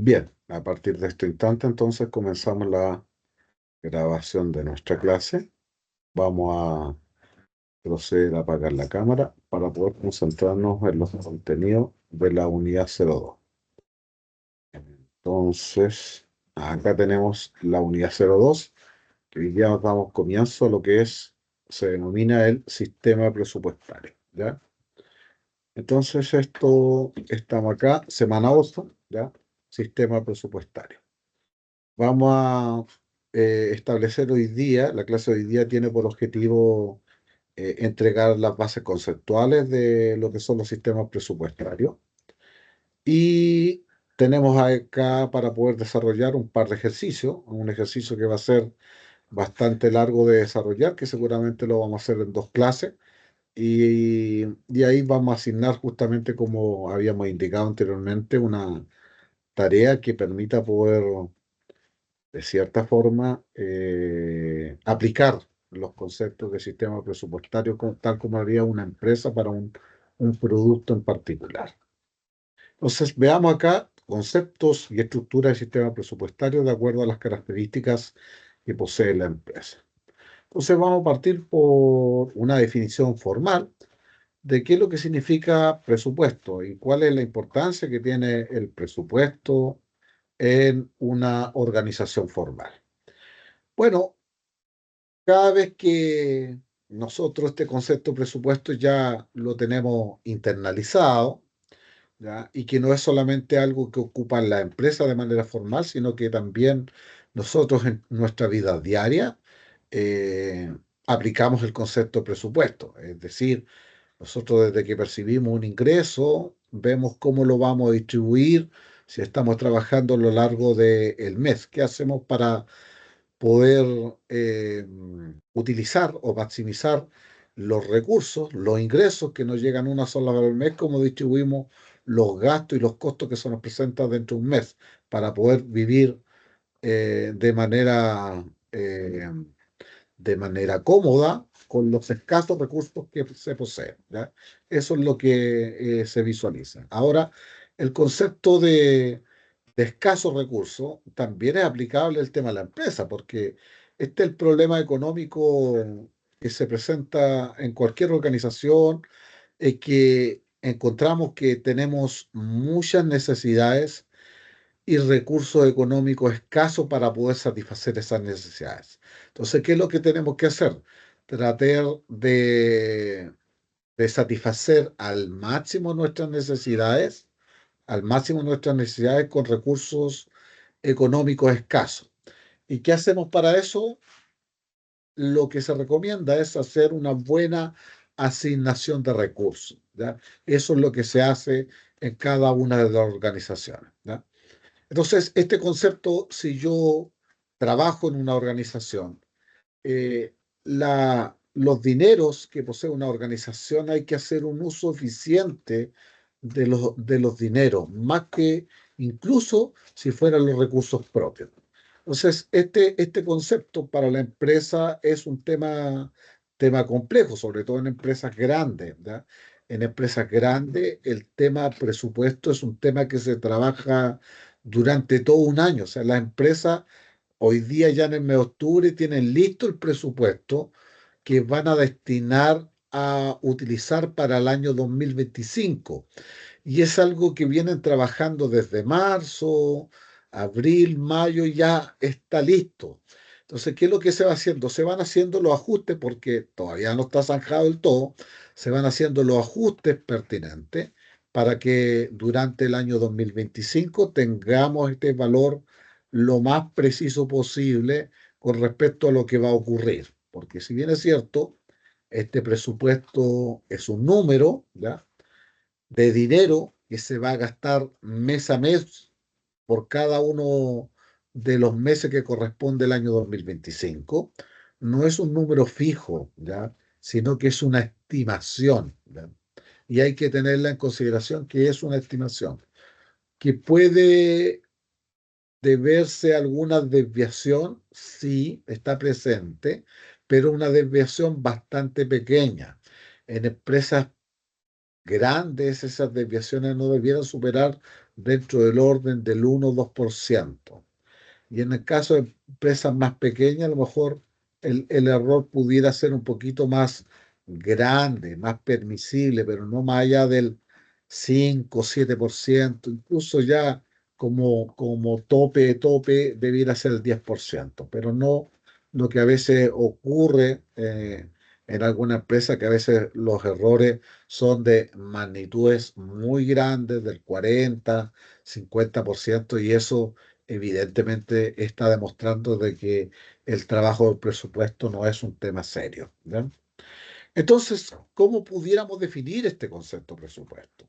Bien, a partir de este instante entonces comenzamos la grabación de nuestra clase. Vamos a proceder a apagar la cámara para poder concentrarnos en los contenidos de la unidad 02. Entonces, acá tenemos la unidad 02, que hoy día damos comienzo a lo que se denomina el sistema presupuestario, ¿ya? Entonces, estamos acá, semana 8, ¿ya? Sistema presupuestario. Vamos a establecer hoy día, la clase de hoy día tiene por objetivo entregar las bases conceptuales de lo que son los sistemas presupuestarios. Y tenemos acá para poder desarrollar un par de ejercicios, un ejercicio que va a ser bastante largo de desarrollar, que seguramente lo vamos a hacer en dos clases. Y ahí vamos a asignar justamente, como habíamos indicado anteriormente, una tarea que permita poder de cierta forma, aplicar los conceptos de sistema presupuestario tal como haría una empresa para un producto en particular. Entonces, veamos acá conceptos y estructuras del sistema presupuestario de acuerdo a las características que posee la empresa. Entonces, vamos a partir por una definición formal de qué es lo que significa presupuesto y cuál es la importancia que tiene el presupuesto en una organización formal. Bueno, cada vez que nosotros este concepto presupuesto ya lo tenemos internalizado, ¿ya? Y que no es solamente algo que ocupa la empresa de manera formal, sino que también nosotros en nuestra vida diaria eh, aplicamos el concepto presupuesto. Es decir, nosotros desde que percibimos un ingreso, vemos cómo lo vamos a distribuir si estamos trabajando a lo largo del mes. ¿Qué hacemos para poder utilizar o maximizar los recursos, los ingresos que nos llegan una sola vez al mes, como distribuimos los gastos y los costos que se nos presentan dentro de un mes para poder vivir eh, de manera cómoda con los escasos recursos que se poseen, ¿ya? Eso es lo que se visualiza. Ahora, el concepto de escasos recursos también es aplicable al tema de la empresa, porque este es el problema económico que se presenta en cualquier organización, es que encontramos que tenemos muchas necesidades y recursos económicos escasos para poder satisfacer esas necesidades. Entonces, ¿qué es lo que tenemos que hacer? Tratar de satisfacer al máximo nuestras necesidades con recursos económicos escasos. ¿Y qué hacemos para eso? Lo que se recomienda es hacer una buena asignación de recursos, ¿ya? Eso es lo que se hace en cada una de las organizaciones, ¿ya? Entonces, este concepto, si yo trabajo en una organización, los dineros que posee una organización hay que hacer un uso eficiente de los dineros, más que incluso si fueran los recursos propios. Entonces, este concepto para la empresa es un tema complejo, sobre todo en empresas grandes, ¿verdad? En empresas grandes, el tema presupuesto es un tema que se trabaja durante todo un año. O sea, las empresas hoy día ya en el mes de octubre tienen listo el presupuesto que van a destinar a utilizar para el año 2025. Y es algo que vienen trabajando desde marzo, abril, mayo, ya está listo. Entonces, ¿qué es lo que se va haciendo? Se van haciendo los ajustes porque todavía no está zanjado del todo, se van haciendo los ajustes pertinentes para que durante el año 2025 tengamos este valor lo más preciso posible con respecto a lo que va a ocurrir. Porque si bien es cierto, este presupuesto es un número, ¿ya? De dinero que se va a gastar mes a mes por cada uno de los meses que corresponde el año 2025, no es un número fijo, ¿ya? Sino que es una estimación, ¿ya? Y hay que tenerla en consideración que es una estimación, que puede deberse a alguna desviación, sí, está presente, pero una desviación bastante pequeña. En empresas grandes, esas desviaciones no debieran superar dentro del orden del 1 o 2%. Y en el caso de empresas más pequeñas, a lo mejor el error pudiera ser un poquito más grande, más permisible, pero no más allá del 5 o 7%. Incluso ya como tope debiera ser el 10%, pero no lo que a veces ocurre en alguna empresa, que a veces los errores son de magnitudes muy grandes, del 40, 50%, y eso evidentemente está demostrando de que el trabajo del presupuesto no es un tema serio, ¿ya? Entonces, ¿cómo pudiéramos definir este concepto presupuesto?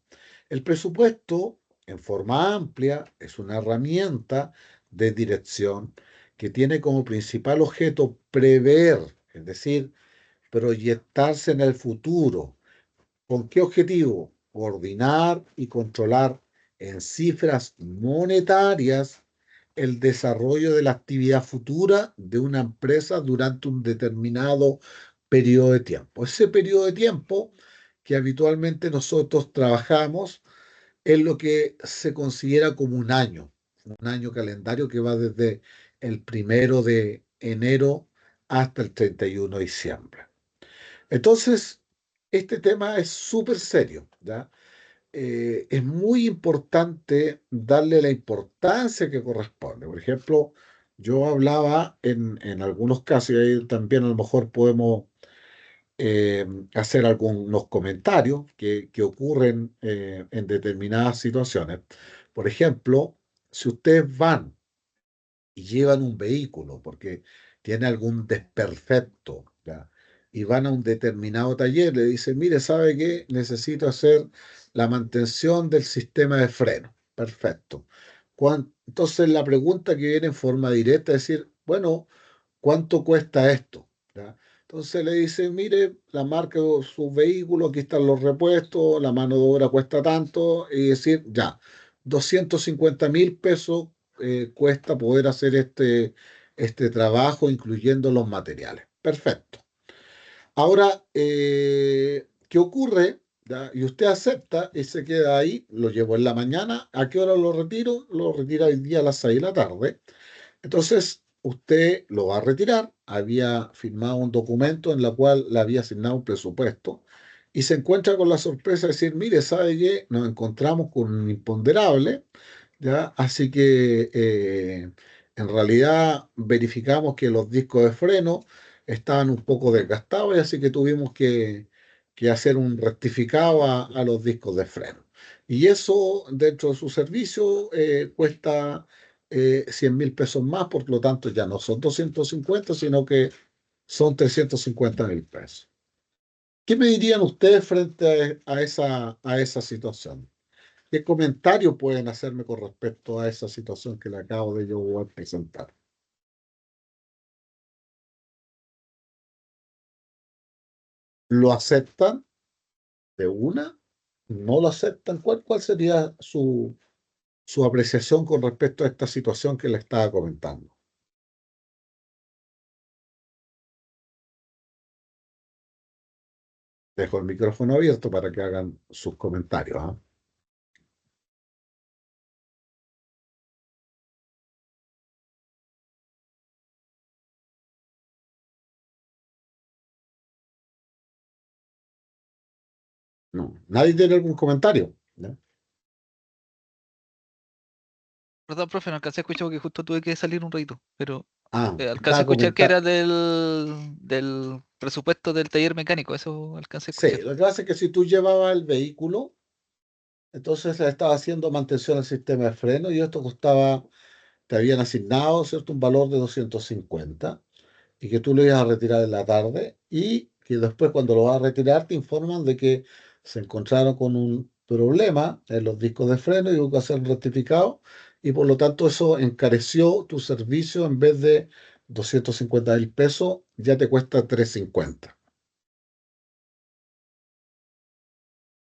El presupuesto, en forma amplia, es una herramienta de dirección que tiene como principal objeto prever, es decir, proyectarse en el futuro. ¿Con qué objetivo? Coordinar y controlar en cifras monetarias el desarrollo de la actividad futura de una empresa durante un determinado periodo de tiempo. Ese periodo de tiempo que habitualmente nosotros trabajamos es lo que se considera como un año calendario que va desde el 1 de enero hasta el 31 de diciembre. Entonces, este tema es súper serio, ¿ya? Es muy importante darle la importancia que corresponde. Por ejemplo, yo hablaba en algunos casos, y ahí también a lo mejor podemos eh, hacer algunos comentarios que ocurren en determinadas situaciones. Por ejemplo, si ustedes van y llevan un vehículo porque tiene algún desperfecto, ¿ya? Y van a un determinado taller, le dicen, mire, ¿sabe qué? Necesito hacer la mantención del sistema de freno. Perfecto. Entonces la pregunta que viene en forma directa es decir, bueno, ¿cuánto cuesta esto? ¿Ya? Entonces le dicen, mire, la marca de su vehículo, aquí están los repuestos, la mano de obra cuesta tanto, y decir, ya, 250.000 pesos cuesta poder hacer este trabajo, incluyendo los materiales. Perfecto. Ahora, ¿qué ocurre? ¿Ya? Y usted acepta y se queda ahí, lo llevo en la mañana. ¿A qué hora lo retiro? Lo retira hoy día a las 6 de la tarde. Entonces, usted lo va a retirar, había firmado un documento en el cual le había asignado un presupuesto y se encuentra con la sorpresa de decir, mire, ¿sabe qué? Nos encontramos con un imponderable, ¿ya? Así que en realidad verificamos que los discos de freno estaban un poco desgastados y así que tuvimos que hacer un rectificado a los discos de freno. Y eso dentro de su servicio cuesta 100.000 pesos más, por lo tanto ya no son 250 sino que son 350.000 pesos. ¿Qué me dirían ustedes frente a esa situación? ¿Qué comentarios pueden hacerme con respecto a esa situación que le acabo de yo presentar? ¿Lo aceptan de una? ¿No lo aceptan? ¿Cuál sería su apreciación con respecto a esta situación que le estaba comentando? Dejo el micrófono abierto para que hagan sus comentarios, ¿ah? No, nadie tiene algún comentario, ¿ya? Perdón, profe, no alcancé a escuchar porque justo tuve que salir un ratito, pero alcancé a Estaba escuchar que era comentando. del presupuesto del taller mecánico, eso alcancé a Sí, escuchar. lo que pasa es que si tú llevabas el vehículo, entonces le estaba haciendo mantención al sistema de freno y esto costaba, te habían asignado, ¿cierto?, un valor de 250 y que tú lo ibas a retirar en la tarde y que después cuando lo vas a retirar te informan de que se encontraron con un problema en los discos de freno y hubo que hacer un rectificado y por lo tanto eso encareció tu servicio en vez de 250.000 pesos, ya te cuesta 350.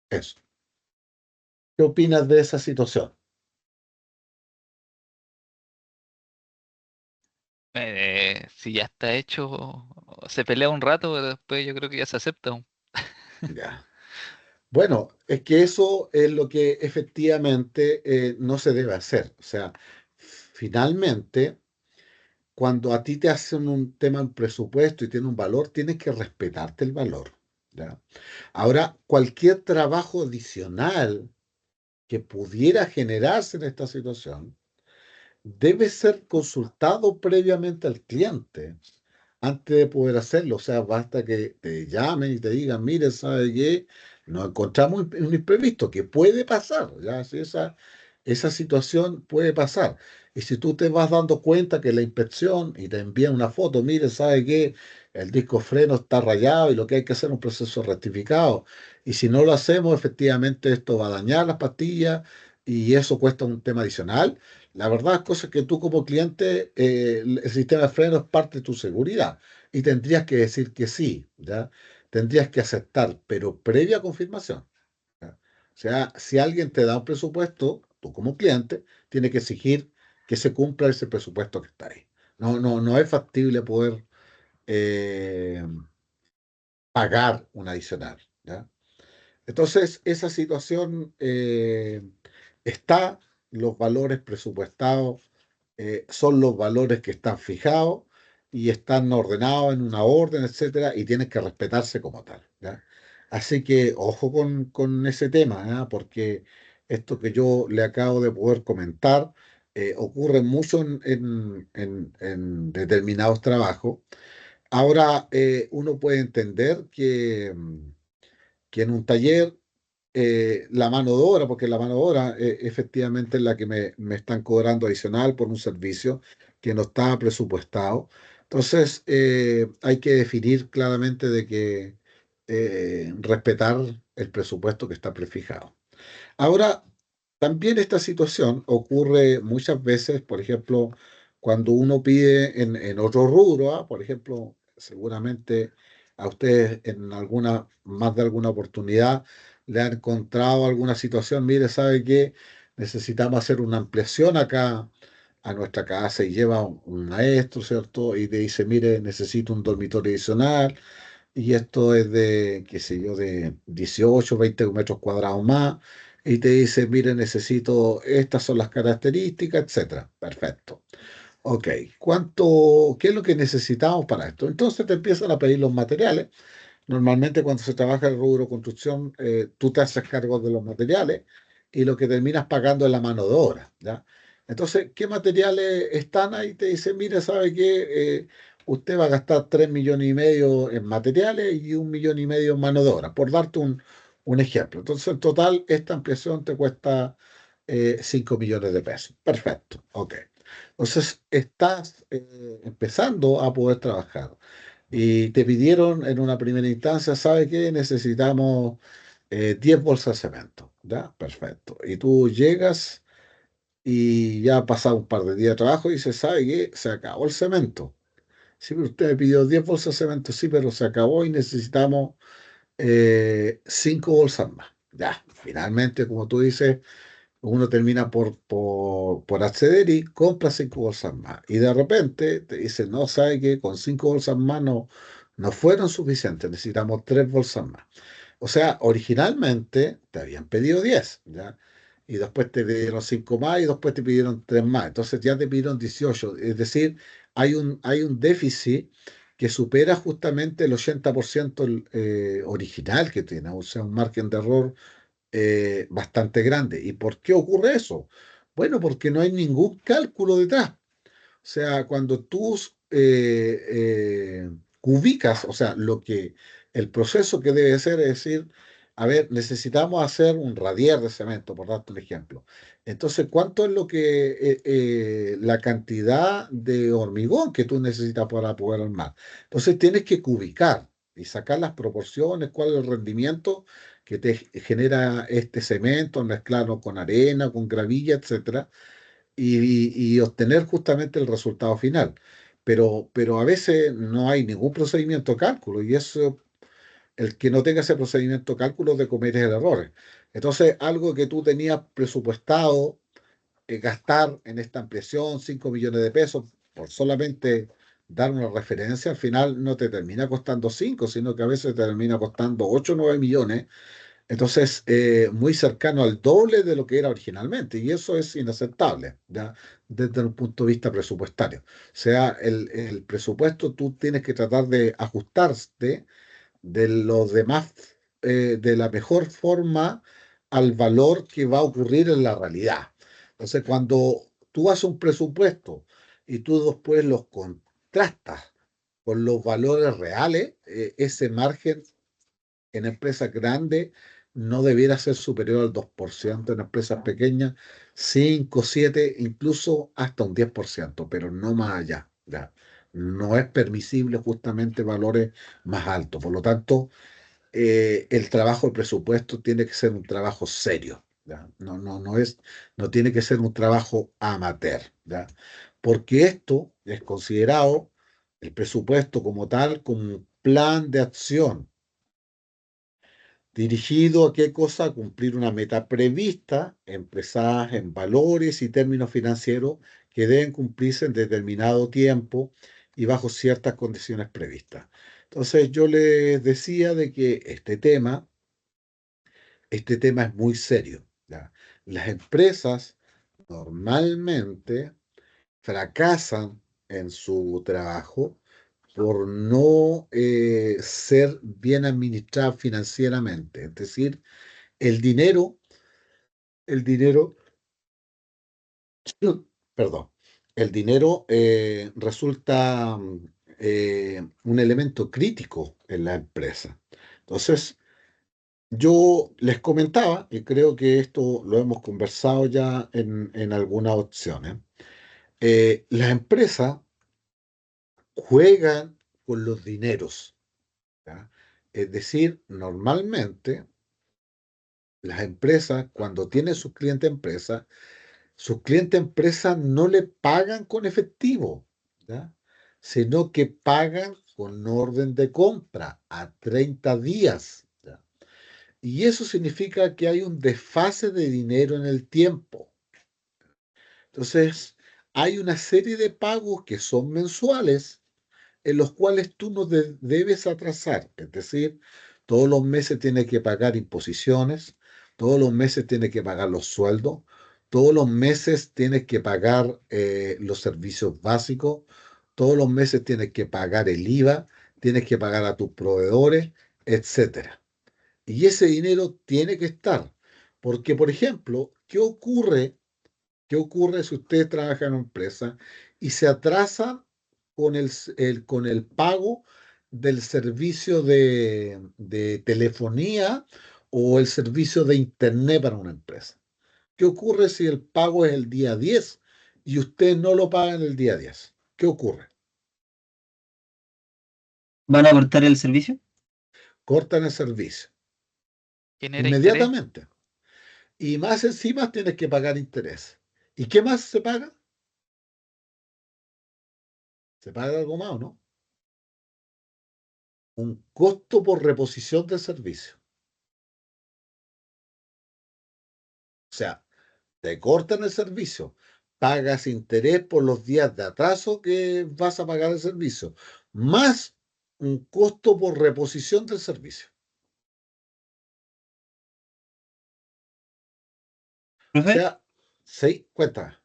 Eso. ¿Qué opinas de esa situación? Si ya está hecho, se pelea un rato, pero después yo creo que ya se acepta. Ya. Bueno, es que eso es lo que efectivamente no se debe hacer. O sea, finalmente, cuando a ti te hacen un tema en presupuesto y tiene un valor, tienes que respetarte el valor. ¿Ya? Ahora, cualquier trabajo adicional que pudiera generarse en esta situación debe ser consultado previamente al cliente antes de poder hacerlo. O sea, basta que te llamen y te digan, mire, ¿sabe qué? Nos encontramos en un imprevisto, que puede pasar, ¿ya? Si esa situación puede pasar. Y si tú te vas dando cuenta que la inspección y te envían una foto, mire, ¿sabe qué? El disco freno está rayado y lo que hay que hacer es un proceso rectificado. Y si no lo hacemos, efectivamente esto va a dañar las pastillas y eso cuesta un tema adicional. La verdad es cosa que tú como cliente, el sistema de freno es parte de tu seguridad y tendrías que decir que sí, ¿ya? Tendrías que aceptar, pero previa confirmación. ¿Ya? O sea, si alguien te da un presupuesto, tú como cliente tienes que exigir que se cumpla ese presupuesto que está ahí. No es factible poder eh, pagar un adicional, ¿ya? Entonces, esa situación está, los valores presupuestados son los valores que están fijados y están ordenados en una orden, etcétera, y tienen que respetarse como tal, ¿ya? Así que ojo con ese tema, ¿ya? Porque esto que yo le acabo de poder comentar ocurre mucho en determinados trabajos. Ahora, uno puede entender que en un taller la mano de obra, porque la mano de obra efectivamente es la que me están cobrando adicional por un servicio que no estaba presupuestado. Entonces, hay que definir claramente de que respetar el presupuesto que está prefijado. Ahora, también esta situación ocurre muchas veces, por ejemplo, cuando uno pide en otro rubro, ¿ah? Por ejemplo, seguramente a ustedes en alguna, más de alguna oportunidad le han encontrado alguna situación, mire, ¿sabe qué? Necesitamos hacer una ampliación acá a nuestra casa y lleva un maestro, ¿cierto? Y te dice, mire, necesito un dormitorio adicional y esto es de, qué sé yo, de 18 20 metros cuadrados más, y te dice, mire, necesito, estas son las características, etcétera. Perfecto. Ok, qué es lo que necesitamos para esto? Entonces te empiezan a pedir los materiales. Normalmente cuando se trabaja el rubro construcción, tú te haces cargo de los materiales y lo que terminas pagando es la mano de obra, ¿ya? Entonces, ¿qué materiales están ahí? Te dicen, mire, ¿sabe qué? Usted va a gastar 3,5 millones en materiales y 1,5 millones en mano de obra, por darte un ejemplo. Entonces, en total, esta ampliación te cuesta 5 millones de pesos. Perfecto, ok. Entonces, estás empezando a poder trabajar y te pidieron en una primera instancia, ¿sabe qué? Necesitamos 10 bolsas de cemento. ¿Ya? Perfecto. Y tú llegas y ya ha pasado un par de días de trabajo y dices, ¿sabe qué? Se acabó el cemento. Sí, pero usted me pidió 10 bolsas de cemento, sí, pero se acabó y necesitamos 5 bolsas más. Ya, finalmente, como tú dices, uno termina por acceder y compra 5 bolsas más. Y de repente te dicen, no, ¿sabe qué? Con 5 bolsas más no fueron suficientes, necesitamos 3 bolsas más. O sea, originalmente te habían pedido 10, ¿ya? Y después te pidieron 5 más y después te pidieron 3 más. Entonces ya te pidieron 18. Es decir, hay un déficit que supera justamente el 80% original que tiene, o sea, un margen de error bastante grande. ¿Y por qué ocurre eso? Bueno, porque no hay ningún cálculo detrás. O sea, cuando tú ubicas, o sea, el proceso que debe ser es decir, a ver, necesitamos hacer un radier de cemento, por darte un ejemplo. Entonces, ¿cuánto es la cantidad de hormigón que tú necesitas para poder armar? Entonces, tienes que ubicar y sacar las proporciones, cuál es el rendimiento que te genera este cemento, mezclarlo con arena, con gravilla, etcétera y obtener justamente el resultado final. Pero a veces no hay ningún procedimiento de cálculo y eso, el que no tenga ese procedimiento de cálculo de cometer errores. Entonces, algo que tú tenías presupuestado gastar en esta ampliación 5 millones de pesos por solamente dar una referencia, al final no te termina costando 5 sino que a veces te termina costando 8 o 9 millones Entonces, muy cercano al doble de lo que era originalmente, y eso es inaceptable, ¿ya? Desde un punto de vista presupuestario. O sea, el presupuesto tú tienes que tratar de ajustarte de los demás, de la mejor forma al valor que va a ocurrir en la realidad. Entonces, cuando tú haces un presupuesto y tú después los contrastas con los valores reales, ese margen en empresas grandes no debiera ser superior al 2%, en empresas pequeñas 5, 7, incluso hasta un 10%, pero no más allá. ¿Ya? No es permisible justamente valores más altos. Por lo tanto, el trabajo de presupuesto tiene que ser un trabajo serio. ¿Ya? No tiene que ser un trabajo amateur. ¿Ya? Porque esto es considerado, el presupuesto como tal, como un plan de acción dirigido a qué cosa, a cumplir una meta prevista, expresada en valores y términos financieros que deben cumplirse en determinado tiempo y bajo ciertas condiciones previstas. Entonces yo les decía de que este tema es muy serio. ¿Ya? Las empresas normalmente fracasan en su trabajo por no ser bien administradas financieramente. Es decir, el dinero, el dinero, perdón, el dinero resulta un elemento crítico en la empresa. Entonces, yo les comentaba, y creo que esto lo hemos conversado ya en algunas opciones, las empresas juegan con los dineros. ¿Ya? Es decir, normalmente las empresas, cuando tienen sus clientes empresas no le pagan con efectivo, ¿ya? Sino que pagan con orden de compra a 30 días. ¿Ya? Y eso significa que hay un desfase de dinero en el tiempo. Entonces, hay una serie de pagos que son mensuales en los cuales tú no debes atrasar. Es decir, todos los meses tienes que pagar imposiciones, todos los meses tienes que pagar los sueldos, todos los meses tienes que pagar los servicios básicos, todos los meses tienes que pagar el IVA, tienes que pagar a tus proveedores, etcétera. Y ese dinero tiene que estar. Porque, por ejemplo, ¿qué ocurre si usted trabaja en una empresa y se atrasa con el pago del servicio de telefonía o el servicio de internet para una empresa? ¿Qué ocurre si el pago es el día 10 y usted no lo paga en el día 10? ¿Qué ocurre? ¿Van a cortar el servicio? Cortan el servicio Genera interés. inmediatamente. Y más encima tienes que pagar interés. ¿Y qué más se paga? ¿Se paga algo más o no? Un costo por reposición del servicio. O sea, te cortan el servicio, pagas interés por los días de atraso que vas a pagar el servicio, más un costo por reposición del servicio. O Profe, sea, sí, cuéntame.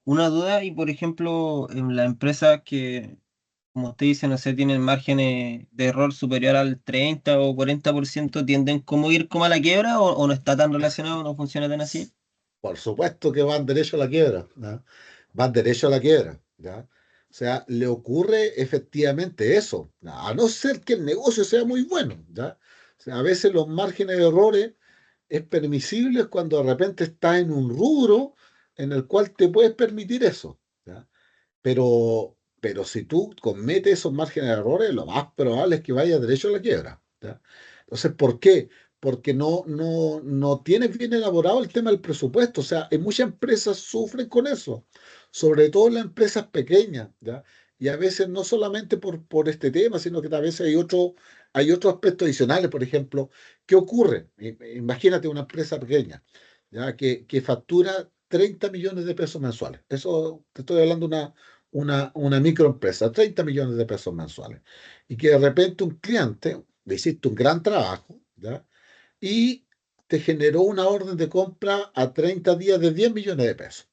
una duda y por ejemplo, en la empresa que, como usted dice, no sé, tienen márgenes de error superior al 30 o 40%, ¿tienden como ir como a la quiebra o no está tan relacionado, no funciona tan así? Por supuesto que van derecho a la quiebra, ¿ya? Van derecho a la quiebra, ¿ya? O sea, le ocurre efectivamente eso, ¿ya? A no ser que el negocio sea muy bueno, ¿ya? O sea, a veces los márgenes de errores es permisible cuando de repente estás en un rubro en el cual te puedes permitir eso, ¿ya? Pero si tú cometes esos márgenes de errores, lo más probable es que vayas derecho a la quiebra, ¿ya? Entonces, ¿por qué? Porque no tienes bien elaborado el tema del presupuesto. O sea, en muchas empresas sufren con eso, sobre todo en las empresas pequeñas, ¿ya? Y a veces no solamente por este tema, sino que a veces hay otros aspectos adicionales. Por ejemplo, ¿qué ocurre? Imagínate una empresa pequeña, ¿ya? Que factura 30 millones de pesos mensuales. Eso te estoy hablando de una microempresa, 30 millones de pesos mensuales. Y que de repente un cliente, le hiciste un gran trabajo, ¿ya? y te generó una orden de compra a 30 días de 10 millones de pesos.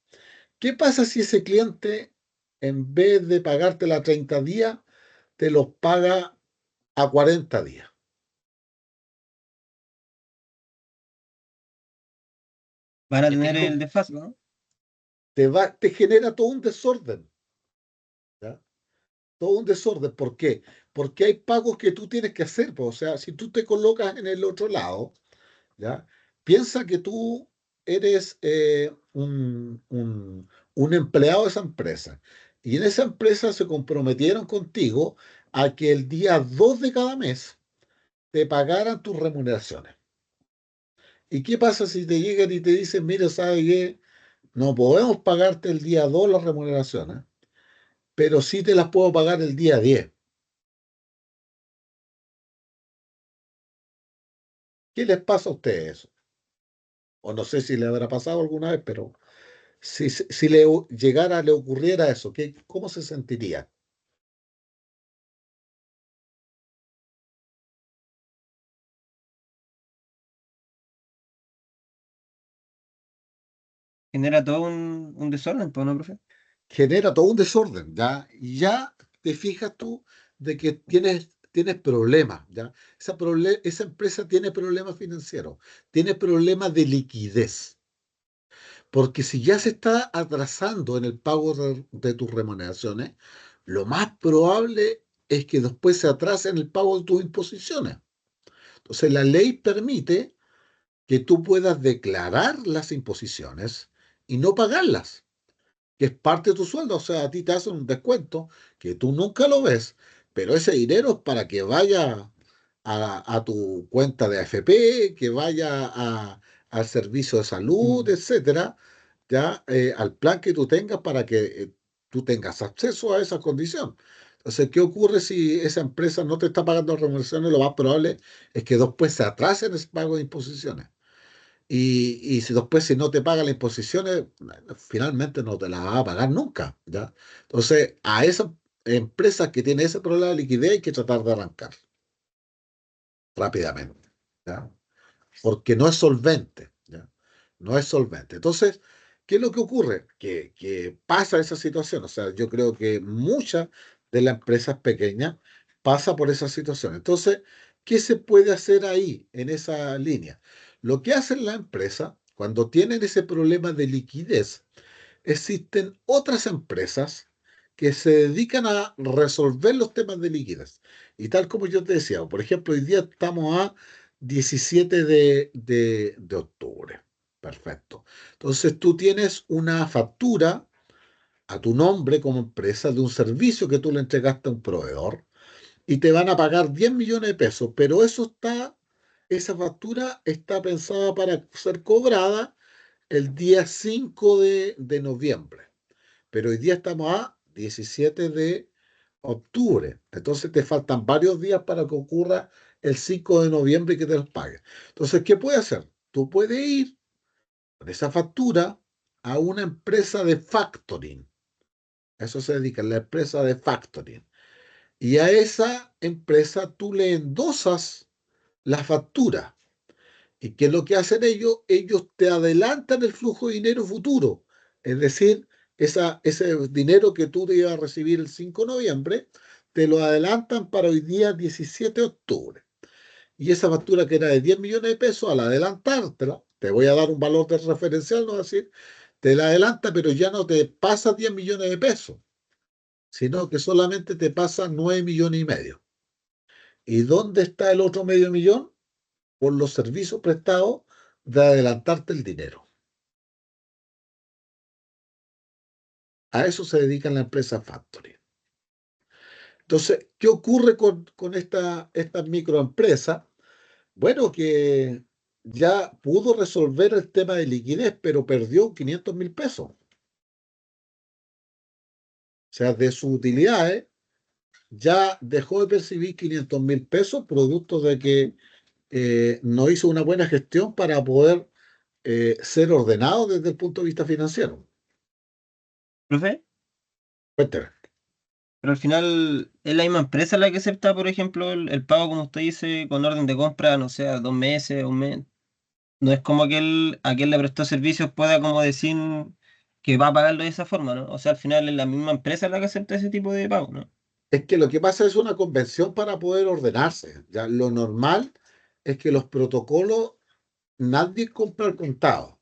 ¿Qué pasa si ese cliente, en vez de pagártela a 30 días, te los paga a 40 días? Van a Es tener que el desfase, ¿no? Te genera todo un desorden, ¿ya? Todo un desorden. ¿Por qué? Porque hay pagos que tú tienes que hacer, pues. O sea, si tú te colocas en el otro lado, ¿ya? Piensa que tú eres un empleado de esa empresa. Y en esa empresa se comprometieron contigo a que el día 2 de cada mes te pagaran tus remuneraciones. ¿Y qué pasa si te llegan y te dicen, mira, ¿sabes qué? No podemos pagarte el día 2 las remuneraciones, pero sí te las puedo pagar el día 10? ¿Qué les pasa a ustedes eso? O no sé si le habrá pasado alguna vez, pero si le llegara, le ocurriera eso, ¿cómo se sentiría? Genera todo un desorden, pues, ¿no, profe? Genera todo un desorden, ¿ya? Y ya te fijas tú de que tienes problemas, ¿ya? Esa empresa tiene problemas financieros, tiene problemas de liquidez, porque si ya se está atrasando en el pago de tus remuneraciones, lo más probable es que después se atrase en el pago de tus imposiciones. Entonces, la ley permite que tú puedas declarar las imposiciones y no pagarlas, que es parte de tu sueldo. O sea, a ti te hacen un descuento que tú nunca lo ves, pero ese dinero es para que vaya a tu cuenta de AFP, que vaya al servicio de salud, Mm. etcétera, ya al plan que tú tengas para que tú tengas acceso a esa condición. Entonces, ¿qué ocurre si esa empresa no te está pagando remuneraciones? Lo más probable es que después se atrase en ese pago de imposiciones. Y si después si no te paga las imposiciones, finalmente no te la va a pagar nunca, ¿ya? Entonces, a esas empresas que tienen ese problema de liquidez hay que tratar de arrancar rápidamente, ¿ya? Porque no es solvente, ¿ya? No es solvente. Entonces, ¿qué es lo que ocurre? Que pasa esa situación. O sea, yo creo que muchas de las empresas pequeñas pasa por esa situación. Entonces, ¿qué se puede hacer ahí, en esa línea? Lo que hacen las empresas, cuando tienen ese problema de liquidez, existen otras empresas que se dedican a resolver los temas de liquidez. Y tal como yo te decía, por ejemplo, hoy día estamos a 17 de octubre. Perfecto. Entonces tú tienes una factura a tu nombre como empresa de un servicio que tú le entregaste a un proveedor y te van a pagar 10 millones de pesos, pero esa factura está pensada para ser cobrada el día 5 de noviembre, pero hoy día estamos a 17 de octubre. Entonces te faltan varios días para que ocurra el 5 de noviembre y que te los pague. Entonces, ¿qué puedes hacer? Tú puedes ir con esa factura a una empresa de factoring. A eso se dedica la empresa de factoring. Y a esa empresa tú le endosas la factura. ¿Y qué es lo que hacen ellos? Ellos te adelantan el flujo de dinero futuro. Es decir, ese dinero que tú te ibas a recibir el 5 de noviembre, te lo adelantan para hoy día 17 de octubre. Y esa factura que era de 10 millones de pesos, al adelantártela, te voy a dar un valor de referencial, no es decir, te la adelanta, pero ya no te pasa 10 millones de pesos, sino que solamente te pasa 9 millones y medio. ¿Y dónde está el otro medio millón? Por los servicios prestados de adelantarte el dinero. A eso se dedican la empresa Factory. Entonces, ¿qué ocurre con esta microempresa? Bueno, que ya pudo resolver el tema de liquidez, pero perdió 500.000 pesos. O sea, de sus utilidades ya dejó de percibir 500.000 pesos, producto de que no hizo una buena gestión para poder ser ordenado desde el punto de vista financiero. ¿Profe? Cuéntame. Pero al final es la misma empresa la que acepta, por ejemplo, el pago, como usted dice, con orden de compra, no sé, a 2 meses, un mes. No es como que a quien le prestó servicios pueda como decir que va a pagarlo de esa forma, ¿no? O sea, al final es la misma empresa la que acepta ese tipo de pago, ¿no? Es que lo que pasa es una convención para poder ordenarse. Ya lo normal es que los protocolos, nadie compra al contado.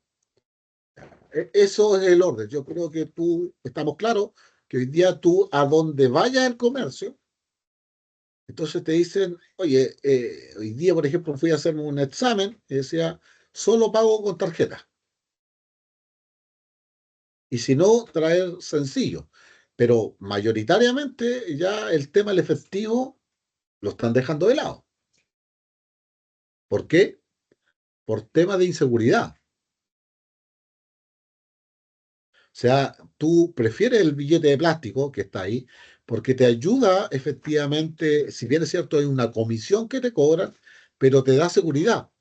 Eso es el orden. Yo creo que estamos claros que hoy día tú, a donde vaya el comercio, entonces te dicen, oye, hoy día, por ejemplo, fui a hacerme un examen y decía, solo pago con tarjeta. Y si no, traer sencillo. Pero mayoritariamente ya el tema del efectivo lo están dejando de lado. ¿Por qué? Por tema de inseguridad. O sea, tú prefieres el billete de plástico que está ahí porque te ayuda efectivamente, si bien es cierto, hay una comisión que te cobran, pero te da seguridad.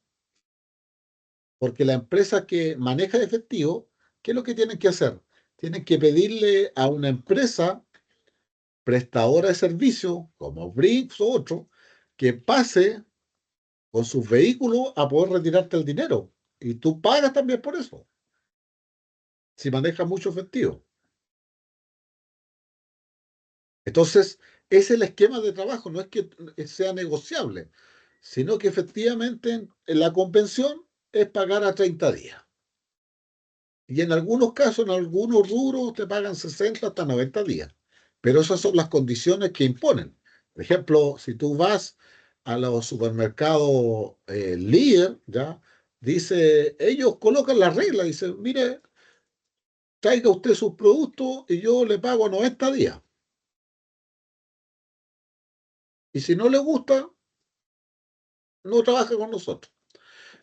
Porque la empresa que maneja efectivo, ¿qué es lo que tienen que hacer? Tienen que pedirle a una empresa prestadora de servicio, como Brinks o otro, que pase con sus vehículos a poder retirarte el dinero. Y tú pagas también por eso, si manejas mucho efectivo. Entonces, es el esquema de trabajo, no es que sea negociable, sino que efectivamente en la convención es pagar a 30 días. Y en algunos casos, en algunos rubros, te pagan 60 hasta 90 días. Pero esas son las condiciones que imponen. Por ejemplo, si tú vas a los supermercados líder, ¿ya? Dice, ellos colocan la regla, dice, mire, traiga usted sus productos y yo le pago a 90 días. Y si no le gusta, no trabaja con nosotros.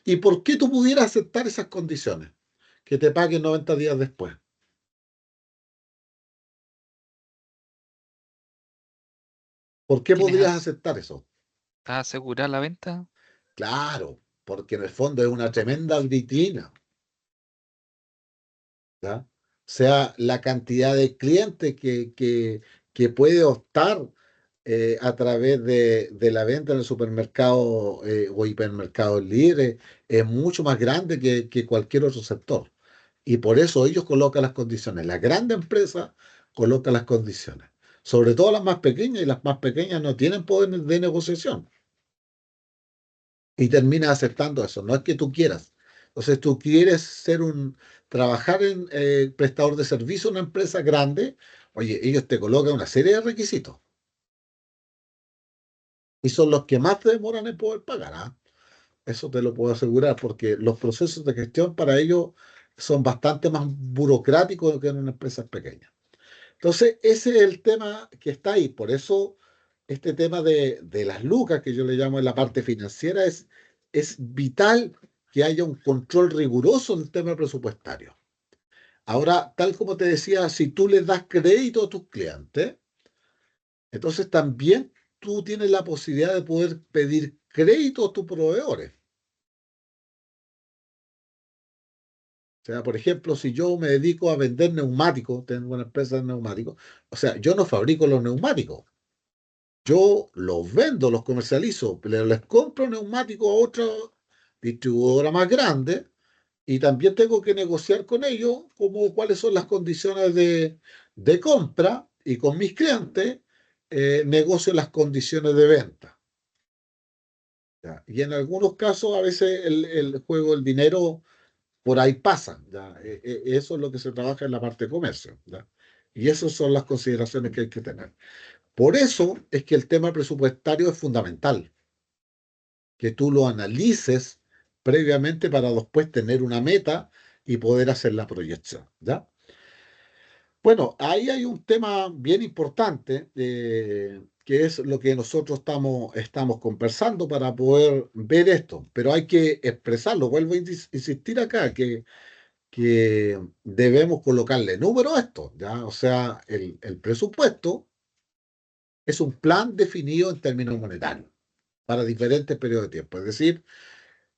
¿Y por qué tú pudieras aceptar esas condiciones? Que te paguen 90 días después. ¿Por qué ¿Tienes podrías aceptar eso? ¿Está asegurada la venta? Claro, porque en el fondo es una tremenda vitrina, ¿ya? O sea, la cantidad de clientes que puede optar a través de la venta en el supermercado o hipermercados libres es mucho más grande que cualquier otro sector. Y por eso ellos colocan las condiciones. La grande empresa coloca las condiciones. Sobre todo las más pequeñas, y las más pequeñas no tienen poder de negociación. Y terminas aceptando eso. No es que tú quieras. Entonces tú quieres trabajar en prestador de servicio en una empresa grande. Oye, ellos te colocan una serie de requisitos. Y son los que más te demoran en poder pagar. ¿Ah? Eso te lo puedo asegurar, porque los procesos de gestión para ellos son bastante más burocráticos que en una empresa pequeña. Entonces, ese es el tema que está ahí. Por eso, este tema de las lucas, que yo le llamo en la parte financiera, es vital que haya un control riguroso en el tema presupuestario. Ahora, tal como te decía, si tú le das crédito a tus clientes, entonces también tú tienes la posibilidad de poder pedir crédito a tus proveedores. O sea, por ejemplo, si yo me dedico a vender neumáticos, tengo una empresa de neumáticos, o sea, yo no fabrico los neumáticos. Yo los vendo, los comercializo, pero les compro neumáticos a otra distribuidora más grande y también tengo que negociar con ellos como cuáles son las condiciones de compra y con mis clientes negocio las condiciones de venta. ¿Ya? Y en algunos casos a veces el juego, el dinero por ahí pasa. ¿Ya? Eso es lo que se trabaja en la parte de comercio. ¿Ya? Y esas son las consideraciones que hay que tener. Por eso es que el tema presupuestario es fundamental, que tú lo analices previamente para después tener una meta y poder hacer la proyección, ¿ya? Bueno, ahí hay un tema bien importante, que es lo que nosotros estamos conversando para poder ver esto, pero hay que expresarlo. Vuelvo a insistir acá que debemos colocarle número a esto, ¿ya? O sea, el presupuesto es un plan definido en términos monetarios para diferentes periodos de tiempo. Es decir,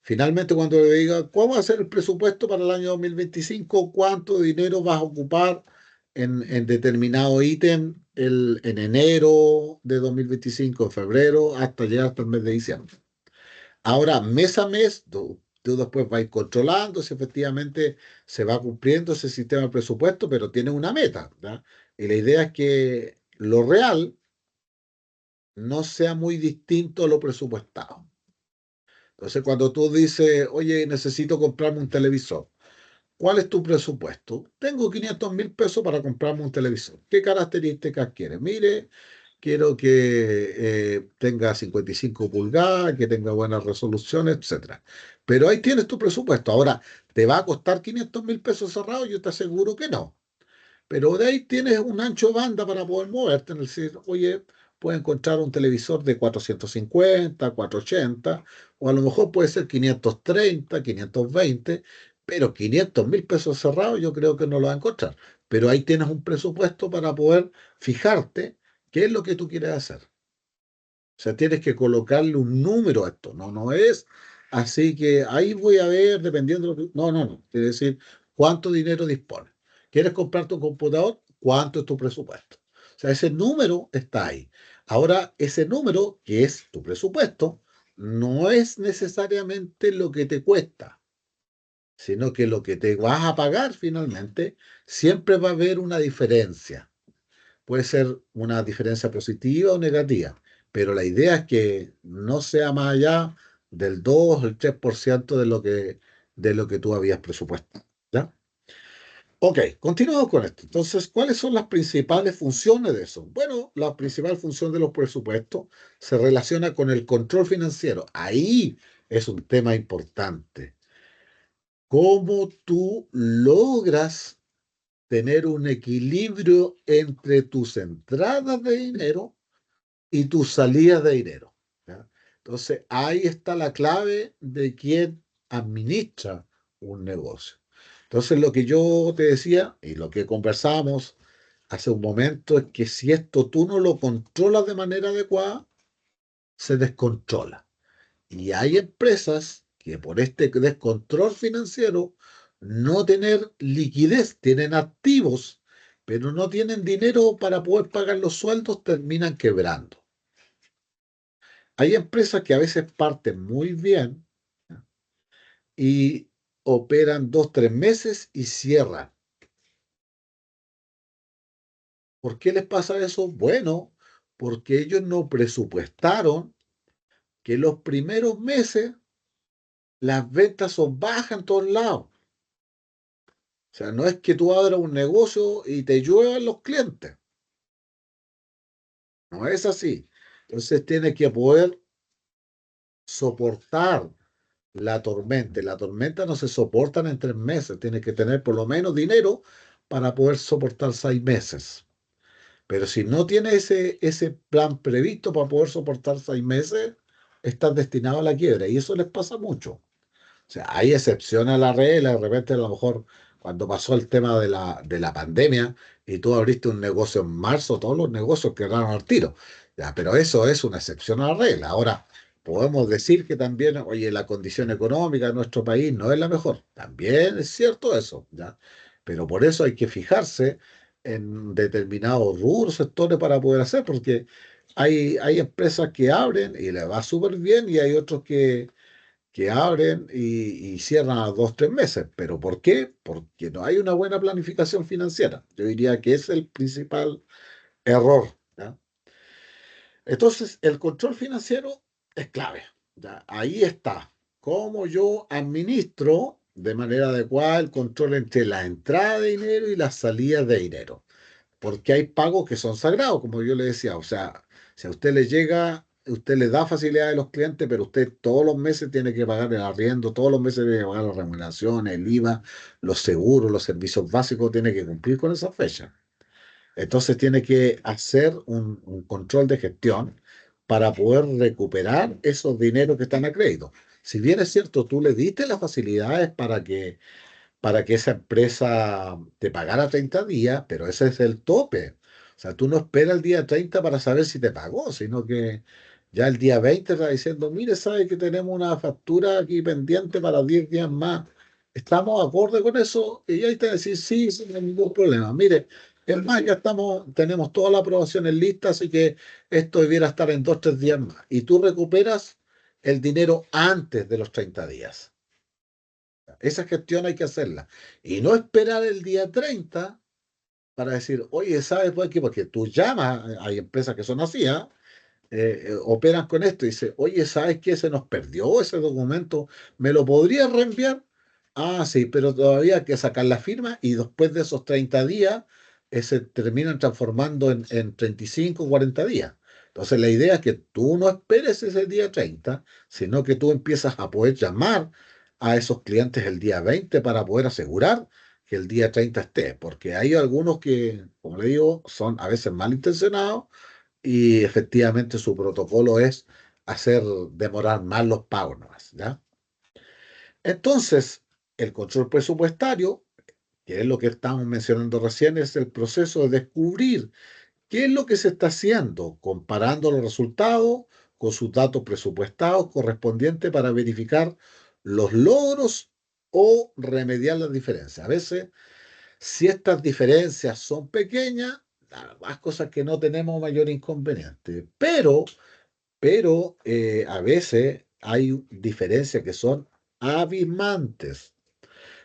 finalmente cuando le diga, ¿cuál va a ser el presupuesto para el año 2025? ¿Cuánto dinero vas a ocupar en determinado ítem en enero de 2025, en febrero, hasta llegar hasta el mes de diciembre. Ahora, mes a mes, tú después vas controlando si efectivamente se va cumpliendo ese sistema de presupuesto, pero tiene una meta, ¿verdad? Y la idea es que lo real no sea muy distinto a lo presupuestado. Entonces, cuando tú dices, oye, necesito comprarme un televisor, ¿cuál es tu presupuesto? Tengo 500.000 pesos para comprarme un televisor. ¿Qué características quieres? Mire, quiero que tenga 55 pulgadas, que tenga buena resolución, etcétera. Pero ahí tienes tu presupuesto. Ahora, ¿te va a costar 500.000 pesos cerrados? Yo te aseguro que no. Pero de ahí tienes un ancho de banda para poder moverte. En el decir, oye, puedes encontrar un televisor de 450, 480, o a lo mejor puede ser 530, 520, pero 500.000 pesos cerrados yo creo que no lo vas a encontrar. Pero ahí tienes un presupuesto para poder fijarte qué es lo que tú quieres hacer. O sea, tienes que colocarle un número a esto. No, no es así que ahí voy a ver, dependiendo de lo que... No, no, no. Es decir, ¿cuánto dinero dispones? ¿Quieres comprarte un computador? ¿Cuánto es tu presupuesto? O sea, ese número está ahí. Ahora, ese número, que es tu presupuesto, no es necesariamente lo que te cuesta, sino que lo que te vas a pagar finalmente, siempre va a haber una diferencia. Puede ser una diferencia positiva o negativa, pero la idea es que no sea más allá del 2 o el 3% de lo que tú habías presupuestado. ¿Ya? Ok, continuamos con esto. Entonces, ¿cuáles son las principales funciones de eso? Bueno, la principal función de los presupuestos se relaciona con el control financiero. Ahí es un tema importante. ¿Cómo tú logras tener un equilibrio entre tus entradas de dinero y tus salidas de dinero? ¿Ya? Entonces, ahí está la clave de quién administra un negocio. Entonces, lo que yo te decía y lo que conversamos hace un momento es que si esto tú no lo controlas de manera adecuada, se descontrola. Y hay empresas que por este descontrol financiero no tener liquidez, tienen activos, pero no tienen dinero para poder pagar los sueldos, terminan quebrando. Hay empresas que a veces parten muy bien, ¿ya? Y operan 2, 3 meses y cierran. ¿Por qué les pasa eso? Bueno, porque ellos no presupuestaron que los primeros meses las ventas son bajas en todos lados. O sea, no es que tú abras un negocio y te lluevan los clientes. No es así. Entonces tienes que poder soportar la tormenta. Y la tormenta no se soportan en 3 meses. Tienes que tener por lo menos dinero para poder soportar 6 meses. Pero si no tienes ese plan previsto para poder soportar 6 meses, estás destinado a la quiebra. Y eso les pasa mucho. O sea, hay excepciones a la regla, de repente a lo mejor cuando pasó el tema de la pandemia y tú abriste un negocio en marzo, todos los negocios quedaron al tiro. Ya, pero eso es una excepción a la regla. Ahora, podemos decir que también, oye, la condición económica de nuestro país no es la mejor. También es cierto eso, ¿ya? Pero por eso hay que fijarse en determinados rubros, sectores para poder hacer, porque hay empresas que abren y les va súper bien y hay otros que abren y cierran a 2, 3 meses. ¿Pero por qué? Porque no hay una buena planificación financiera. Yo diría que es el principal error, ¿ya? Entonces, el control financiero es clave, ¿ya? Ahí está. Cómo yo administro de manera adecuada el control entre la entrada de dinero y las salidas de dinero, porque hay pagos que son sagrados, como yo le decía. O sea, si a usted le llega, usted le da facilidades a los clientes, pero usted todos los meses tiene que pagar el arriendo, todos los meses tiene que pagar las remuneraciones, el IVA, los seguros, los servicios básicos, tiene que cumplir con esa fecha. Entonces tiene que hacer un control de gestión para poder recuperar esos dineros que están a crédito. Si bien es cierto, tú le diste las facilidades para que esa empresa te pagara 30 días, pero ese es el tope. O sea, tú no esperas el día 30 para saber si te pagó, sino que ya el día 20 está diciendo, mire, sabe que tenemos una factura aquí pendiente para 10 días más. ¿Estamos acorde con eso? Y ahí te decir, sí, sin ningún problema. Mire, Es más, ya tenemos todas las aprobaciones listas, así que esto debiera estar en 2, 3 días más. Y tú recuperas el dinero antes de los 30 días. Esa gestión hay que hacerla. Y no esperar el día 30 para decir, oye, ¿sabes por qué? Porque tú llamas, hay empresas que son así, ¿ah? Operan con esto y dice, oye, ¿sabes qué? Se nos perdió ese documento, ¿me lo podrías reenviar? Ah, sí, pero todavía hay que sacar la firma y después de esos 30 días se terminan transformando en 35, 40 días. Entonces la idea es que tú no esperes ese día 30, sino que tú empiezas a poder llamar a esos clientes el día 20 para poder asegurar que el día 30 esté, porque hay algunos que, como le digo, son a veces malintencionados y efectivamente su protocolo es hacer demorar más los pagos nomás, ¿ya? Entonces, el control presupuestario, que es lo que estamos mencionando recién, es el proceso de descubrir qué es lo que se está haciendo, comparando los resultados con sus datos presupuestados correspondientes para verificar los logros o remediar las diferencias. A veces, si estas diferencias son pequeñas, las cosas que no tenemos mayor inconveniente, pero a veces hay diferencias que son abismantes.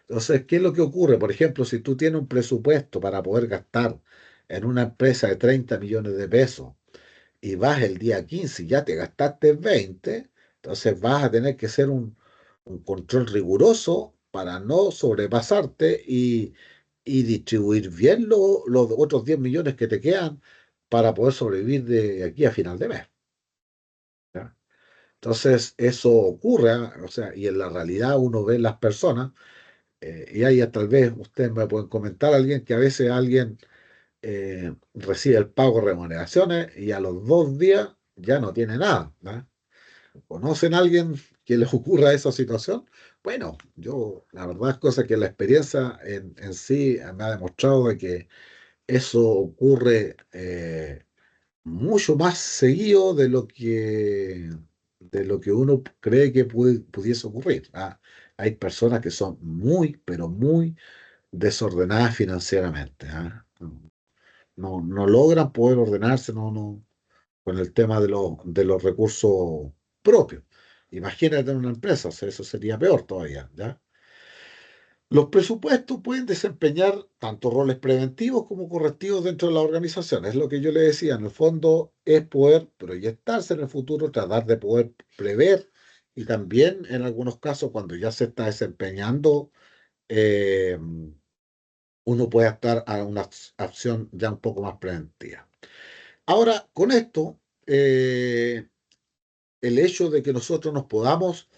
Entonces, ¿qué es lo que ocurre? Por ejemplo, si tú tienes un presupuesto para poder gastar en una empresa de 30 millones de pesos y vas el día 15 y ya te gastaste 20, entonces vas a tener que hacer un control riguroso para no sobrepasarte y distribuir bien los otros 10 millones que te quedan para poder sobrevivir de aquí a final de mes. ¿Ya? Entonces, eso ocurre, ¿ah? O sea, y en la realidad uno ve las personas, y ahí tal vez ustedes me pueden comentar a alguien que a veces alguien recibe el pago de remuneraciones y a los 2 días ya no tiene nada, ¿no? ¿Conocen a alguien que les ocurra esa situación? Bueno, yo, la verdad es cosa que la experiencia en sí me ha demostrado de que eso ocurre mucho más seguido de lo que uno cree que pudiese ocurrir. ¿Ah? Hay personas que son muy, pero muy desordenadas financieramente. ¿Ah? No logran poder ordenarse con el tema de los recursos propios. Imagínate en una empresa, o sea, eso sería peor todavía, ¿ya? Los presupuestos pueden desempeñar tanto roles preventivos como correctivos dentro de la organización. Es lo que yo le decía, en el fondo es poder proyectarse en el futuro, tratar de poder prever y también en algunos casos cuando ya se está desempeñando, eh, uno puede estar a una acción ya un poco más preventiva. Ahora, con esto, el hecho de que nosotros nos podamos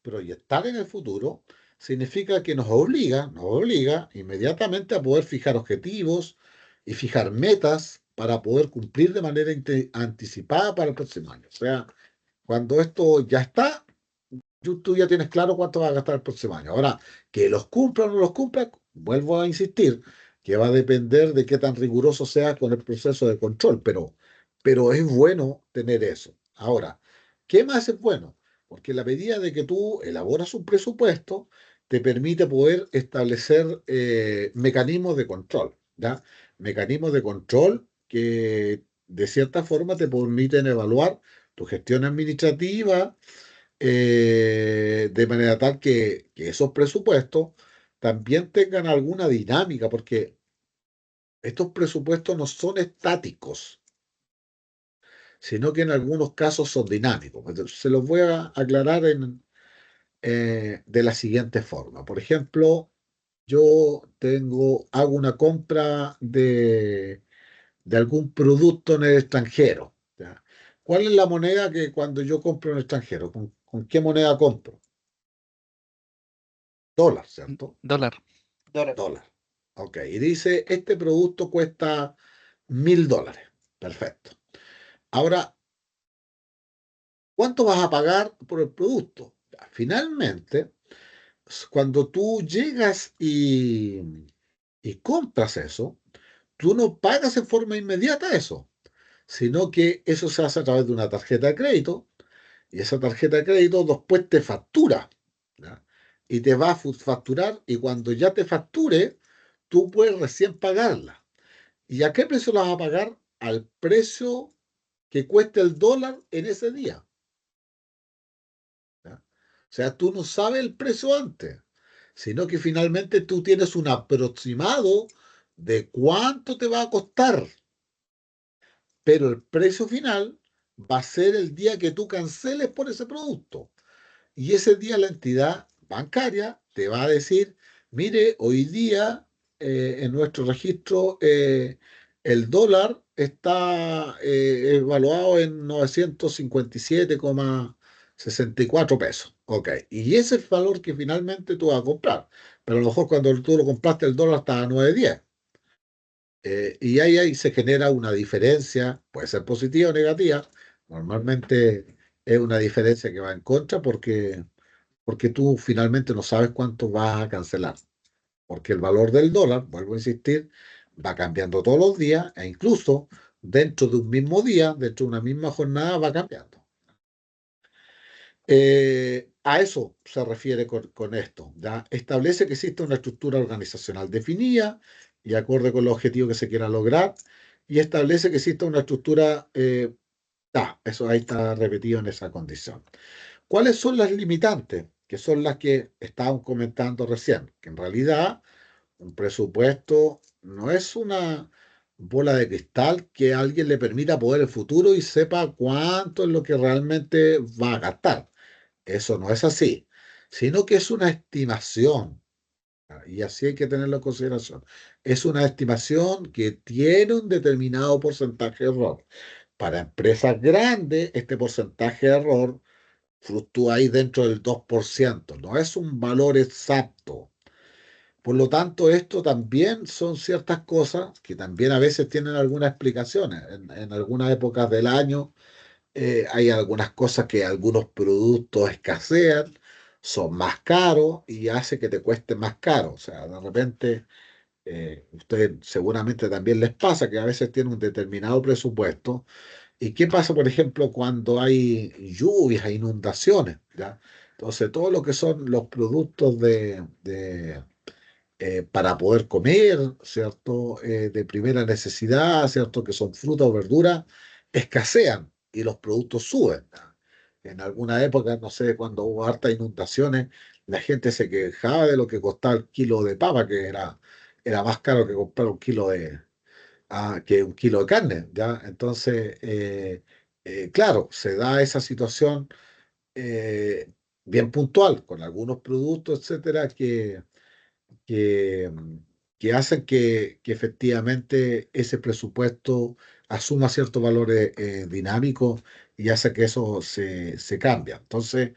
proyectar en el futuro significa que nos obliga inmediatamente a poder fijar objetivos y fijar metas para poder cumplir de manera anticipada para el próximo año. O sea, cuando esto ya está, tú ya tienes claro cuánto vas a gastar el próximo año. Ahora, que los cumpla o no los cumpla, vuelvo a insistir, que va a depender de qué tan riguroso sea con el proceso de control, pero es bueno tener eso. Ahora, ¿qué más es bueno? Porque la medida de que tú elaboras un presupuesto, te permite poder establecer mecanismos de control, ¿ya? Mecanismos de control que de cierta forma te permiten evaluar tu gestión administrativa, de manera tal que esos presupuestos también tengan alguna dinámica, porque estos presupuestos no son estáticos, sino que en algunos casos son dinámicos. Entonces, se los voy a aclarar de la siguiente forma. Por ejemplo, yo hago una compra de algún producto en el extranjero, ¿ya? ¿Cuál es la moneda que cuando yo compro en el extranjero? ¿Con qué moneda compro? Dólar, ¿cierto? Dólar. Dólar. Dólar. Ok, y dice, este producto cuesta $1.000. Perfecto. Ahora, ¿cuánto vas a pagar por el producto? Finalmente, cuando tú llegas y compras eso, tú no pagas en forma inmediata eso, sino que eso se hace a través de una tarjeta de crédito y esa tarjeta de crédito después te factura, ¿ya? Y te va a facturar y cuando ya te facture, tú puedes recién pagarla. ¿Y a qué precio la vas a pagar? Al precio que cueste el dólar en ese día. ¿Ya? O sea, tú no sabes el precio antes, sino que finalmente tú tienes un aproximado de cuánto te va a costar, pero el precio final va a ser el día que tú canceles por ese producto. Y ese día la entidad bancaria te va a decir, mire, hoy día en nuestro registro el dólar está evaluado en 957,64 pesos. Ok, y ese es el valor que finalmente tú vas a comprar. Pero a lo mejor cuando tú lo compraste el dólar estaba a 9,10. Y ahí se genera una diferencia, puede ser positiva o negativa. Normalmente es una diferencia que va en contra porque tú finalmente no sabes cuánto vas a cancelar, porque el valor del dólar, vuelvo a insistir, va cambiando todos los días e incluso dentro de un mismo día, dentro de una misma jornada, va cambiando. A eso se refiere con esto. ¿Ya? Establece que existe una estructura organizacional definida y acorde con los objetivos que se quiera lograr, y establece que existe una estructura, eso ahí está repetido en esa condición. ¿Cuáles son las limitantes? Que son las que estábamos comentando recién, que en realidad un presupuesto no es una bola de cristal que a alguien le permita poder el futuro y sepa cuánto es lo que realmente va a gastar. Eso no es así, sino que es una estimación. Y así hay que tenerlo en consideración. Es una estimación que tiene un determinado porcentaje de error. Para empresas grandes, este porcentaje de error fluctúa ahí dentro del 2%, no es un valor exacto. Por lo tanto, esto también son ciertas cosas que también a veces tienen algunas explicaciones. En algunas épocas del año hay algunas cosas que algunos productos escasean, son más caros y hace que te cueste más caro. O sea, de repente, ustedes seguramente también les pasa que a veces tienen un determinado presupuesto. ¿Y qué pasa, por ejemplo, cuando hay lluvias, inundaciones? ¿Ya? Entonces, todo lo que son los productos para poder comer, ¿cierto? De primera necesidad, ¿cierto? Que son frutas o verduras, escasean y los productos suben. ¿Ya? En alguna época, no sé, cuando hubo hartas inundaciones, la gente se quejaba de lo que costaba el kilo de papa, que era más caro que comprar un kilo que un kilo de carne, ¿ya? Entonces, claro, se da esa situación eh, bien puntual con algunos productos, etcétera, que, que hacen que efectivamente ese presupuesto asuma ciertos valores dinámicos y hace que eso se cambie. Entonces,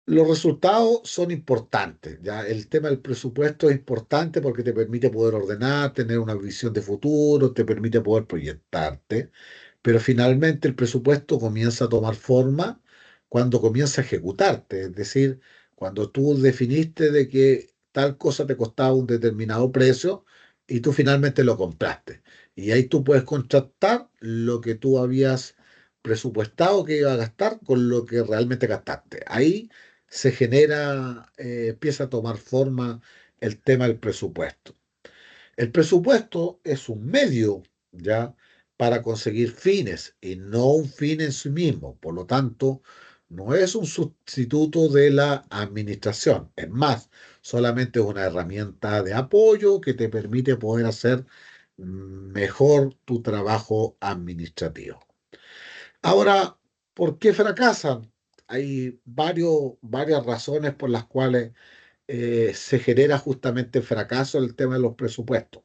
los resultados son importantes, ¿ya? El tema del presupuesto es importante porque te permite poder ordenar, tener una visión de futuro, te permite poder proyectarte, pero finalmente el presupuesto comienza a tomar forma cuando comienza a ejecutarte, es decir, cuando tú definiste de que tal cosa te costaba un determinado precio y tú finalmente lo compraste. Y ahí tú puedes contrastar lo que tú habías presupuestado que iba a gastar con lo que realmente gastaste. Ahí se genera, empieza a tomar forma el tema del presupuesto. El presupuesto es un medio, ¿ya? Para conseguir fines y no un fin en sí mismo. Por lo tanto, no es un sustituto de la administración. Es más, solamente es una herramienta de apoyo que te permite poder hacer mejor tu trabajo administrativo. Ahora, ¿por qué fracasan? Hay varias razones por las cuales se genera justamente el fracaso en el tema de los presupuestos.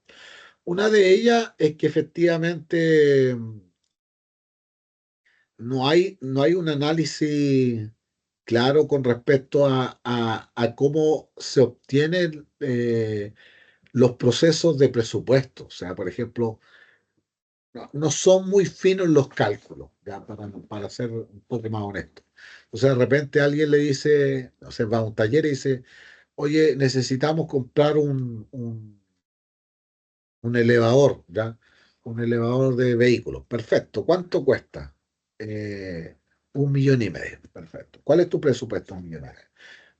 Una de ellas es que efectivamente no hay un análisis claro con respecto a cómo se obtienen los procesos de presupuesto. O sea, por ejemplo, no son muy finos los cálculos, ya, para ser un poco más honesto. O sea, de repente alguien le dice, no sé, va a un taller y dice, oye, necesitamos comprar un elevador, ¿ya? Un elevador de vehículos. Perfecto. ¿Cuánto cuesta? 1,5 millones. Perfecto. ¿Cuál es tu presupuesto? 1,5 millones.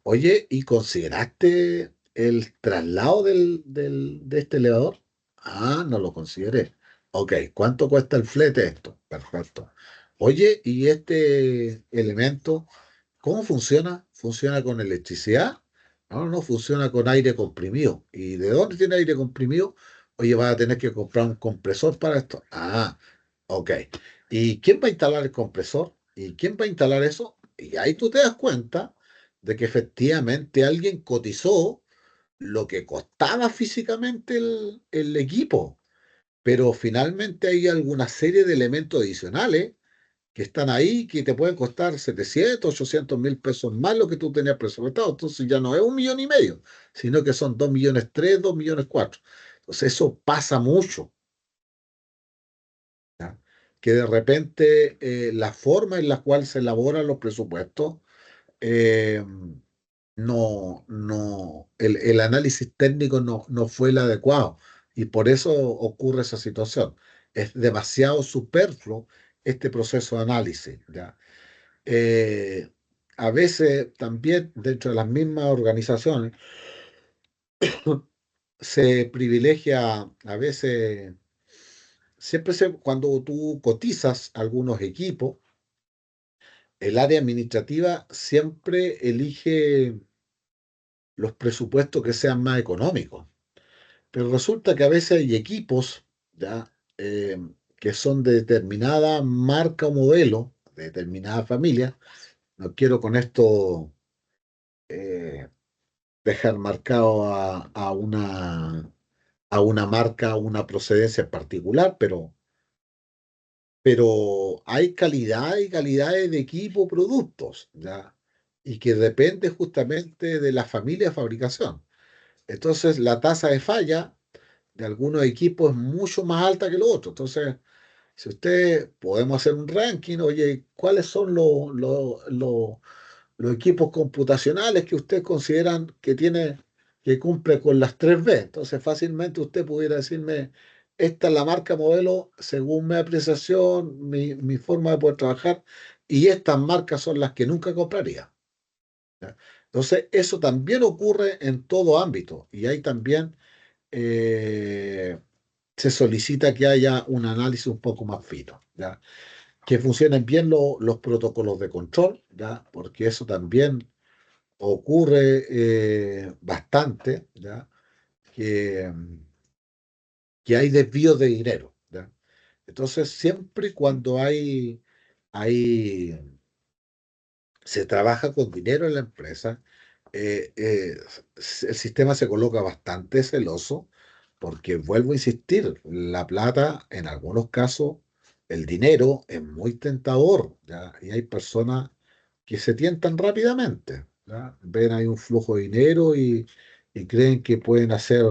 Oye, ¿y consideraste? el traslado de este elevador. Ah, no lo consideré. Ok, ¿cuánto cuesta el flete esto? Perfecto. Oye, ¿y este elemento cómo funciona? ¿Funciona con electricidad? No, no, funciona con aire comprimido. ¿Y de dónde tiene aire comprimido? Oye, vas a tener que comprar un compresor para esto. Ah, ok. ¿Y quién va a instalar el compresor? ¿Y quién va a instalar eso? Y ahí tú te das cuenta de que efectivamente alguien cotizó lo que costaba físicamente el equipo, pero finalmente hay alguna serie de elementos adicionales que están ahí que te pueden costar 700, 800 mil pesos más lo que tú tenías presupuestado. Entonces ya no es 1,5 millones, sino que son 2,3 millones, 2,4 millones. Entonces eso pasa mucho, ¿ya? Que de repente la forma en la cual se elaboran los presupuestos eh, el análisis técnico no fue el adecuado y por eso ocurre esa situación. Es demasiado superfluo este proceso de análisis, ¿ya? Eh, a veces también dentro de las mismas organizaciones se privilegia, a veces, cuando tú cotizas algunos equipos, el área administrativa siempre elige los presupuestos que sean más económicos. Pero resulta que a veces hay equipos, ¿ya? Eh, que son de determinada marca o modelo, de determinada familia. No quiero con esto eh, dejar marcado a una marca, a una procedencia en particular, pero hay calidad y calidades de equipo o productos, ¿ya? Y que depende justamente de la familia de fabricación. Entonces, la tasa de falla de algunos equipos es mucho más alta que los otros. Entonces, si usted podemos hacer un ranking, oye, ¿cuáles son los equipos computacionales que usted consideran que tiene, que cumple con las 3B? Entonces, fácilmente usted pudiera decirme, esta es la marca modelo según mi apreciación, mi forma de poder trabajar, y estas marcas son las que nunca compraría, ¿ya? Entonces, eso también ocurre en todo ámbito, y hay también eh, se solicita que haya un análisis un poco más fino, ¿ya? Que funcionen bien los protocolos de control, ¿ya? Porque eso también ocurre bastante, ¿ya? Que, que hay desvíos de dinero, ¿ya? Entonces, siempre cuando hay se trabaja con dinero en la empresa, el sistema se coloca bastante celoso porque, vuelvo a insistir, la plata, en algunos casos, el dinero es muy tentador, ¿ya? Y hay personas que se tientan rápidamente, ¿ya? Ven ahí un flujo de dinero y creen que pueden hacer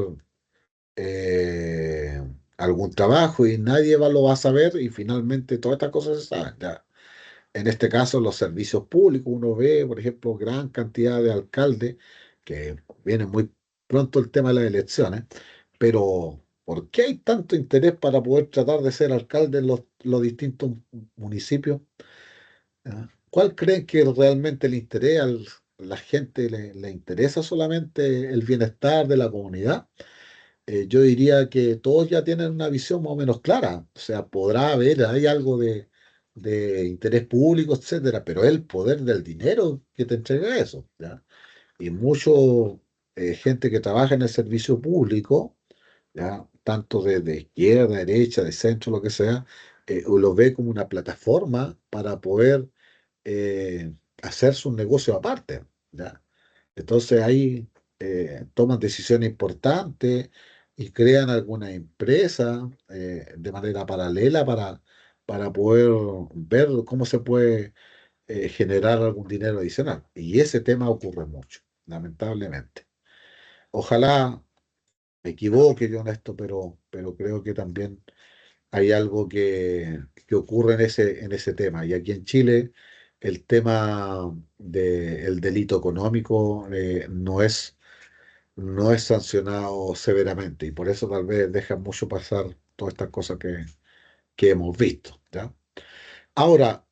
eh, algún trabajo y nadie lo va a saber y finalmente todas estas cosas se saben, ¿ya? En este caso, los servicios públicos, uno ve, por ejemplo, gran cantidad de alcaldes, que viene muy pronto el tema de las elecciones, pero ¿por qué hay tanto interés para poder tratar de ser alcalde en los distintos municipios? ¿Ah? ¿Cuál creen que realmente le interesa la gente le interesa solamente el bienestar de la comunidad? Yo diría que todos ya tienen una visión más o menos clara. O sea, podrá haber, hay algo de interés público, etcétera, pero es el poder del dinero que te entrega eso, ¿ya? Y mucho gente que trabaja en el servicio público, ¿ya? Tanto de izquierda, derecha, de centro, lo que sea, lo ve como una plataforma para poder hacer sus negocios aparte, ¿ya? Entonces ahí toman decisiones importantes y crean alguna empresa de manera paralela para poder ver cómo se puede generar algún dinero adicional. Y ese tema ocurre mucho, lamentablemente. Ojalá me equivoque yo en esto, pero creo que también hay algo que ocurre en ese tema. Y aquí en Chile el tema del delito económico no es sancionado severamente y por eso tal vez dejan mucho pasar todas estas cosas que hemos visto, ¿ya? Ahora,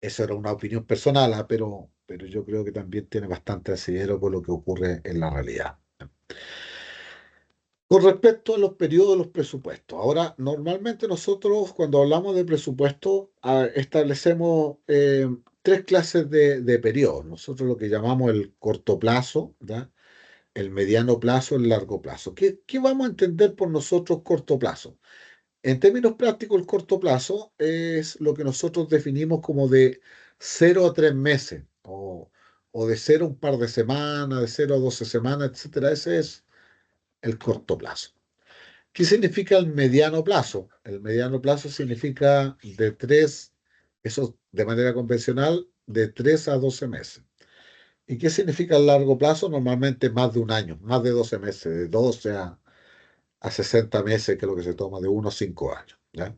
eso era una opinión personal, pero pero yo creo que también tiene bastante asidero con lo que ocurre en la realidad. Con respecto a los periodos de los presupuestos, ahora normalmente nosotros cuando hablamos de presupuesto establecemos tres clases de periodos. Nosotros lo que llamamos el corto plazo, ¿ya? El mediano plazo, el largo plazo. ¿Qué vamos a entender por nosotros corto plazo? En términos prácticos, el corto plazo es lo que nosotros definimos como de 0 a 3 meses o de 0 a un par de semanas, de 0 a 12 semanas, etcétera. Ese es el corto plazo. ¿Qué significa el mediano plazo? El mediano plazo significa de 3, eso de manera convencional, de 3 a 12 meses. ¿Y qué significa el largo plazo? Normalmente más de un año, más de 12 meses, de 12 a 60 meses, que es lo que se toma de 1 a 5 años. ¿Ya?